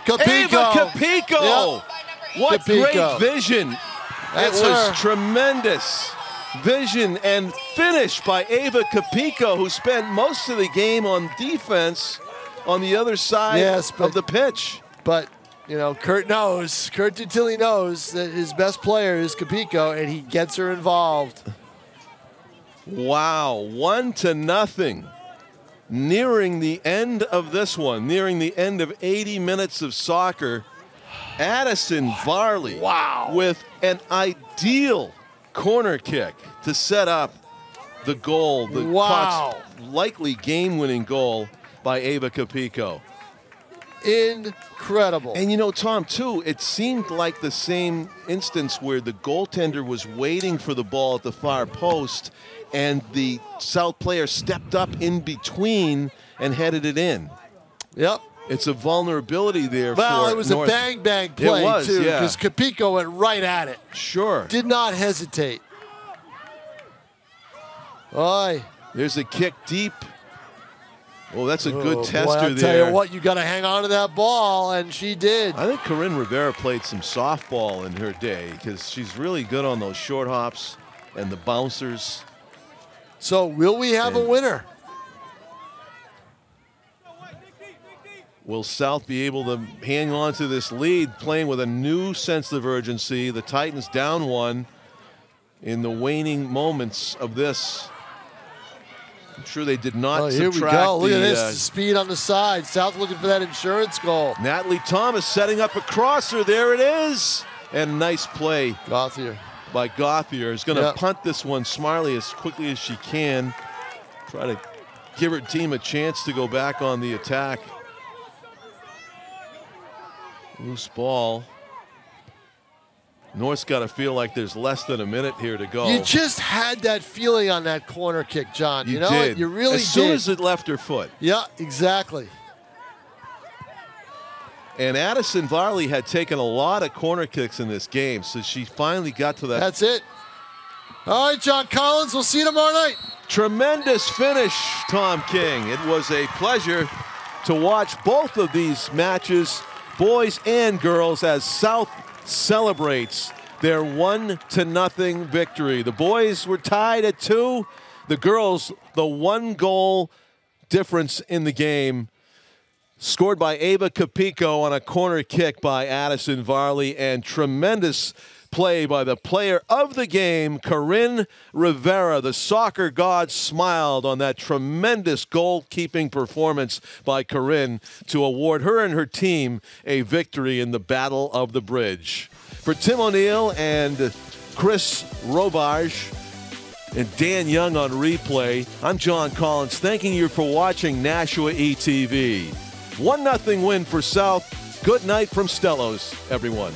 Ava Capico. Yep. What Capico. great vision. That's it was her. tremendous vision and finish by Ava Capico, who spent most of the game on defense on the other side of the pitch. But, you know, Kurt Gentili knows that his best player is Capico, and he gets her involved. Wow, 1-0. Nearing the end of this one, nearing the end of 80 minutes of soccer. Addison Varley with an ideal corner kick to set up the goal, the Cox likely game-winning goal by Ava Capico. Incredible. And you know, Tom, too, it seemed like the same instance where the goaltender was waiting for the ball at the far post and the South player stepped up in between and headed it in. Yep. It's a vulnerability there. Well, for it was North. a bang-bang play, it was, too, yeah. because Capico went right at it. Sure. Did not hesitate. Oy. There's a kick deep. Oh, that's a good tester I'll there. tell you what, you got to hang on to that ball, and she did. I think Corinne Rivera played some softball in her day because she's really good on those short hops and the bouncers. So will we have a winner? Will South be able to hang on to this lead, playing with a new sense of urgency? The Titans down one in the waning moments of this. I'm sure they did not Here we subtract go. Look at the, this. The speed on the side. South looking for that insurance goal. Natalie Thomas setting up a crosser. There it is. And nice play Gauthier. by Gauthier. Is going to punt this one Smarley as quickly as she can. Try to give her team a chance to go back on the attack. Loose ball. North's got to feel like there's less than a minute here to go. You just had that feeling on that corner kick, John. You know did. You really did. As soon as it left her foot. Yeah, exactly. And Addison Varley had taken a lot of corner kicks in this game, so she finally got to that. That's it. All right, John Collins, we'll see you tomorrow night. Tremendous finish, Tom King. It was a pleasure to watch both of these matches, boys and girls, as South celebrates their 1-0 victory. The boys were tied at 2. The girls, the 1 goal difference in the game, scored by Ava Capico on a corner kick by Addison Varley, and tremendous play by the player of the game, Corinne Rivera. The soccer god smiled on that tremendous goalkeeping performance by Corinne to award her and her team a victory in the Battle of the Bridge. For Tim O'Neill and Chris Robage and Dan Young on replay, I'm John Collins, thanking you for watching Nashua ETV. 1-0 win for South. Good night from Stellos, everyone.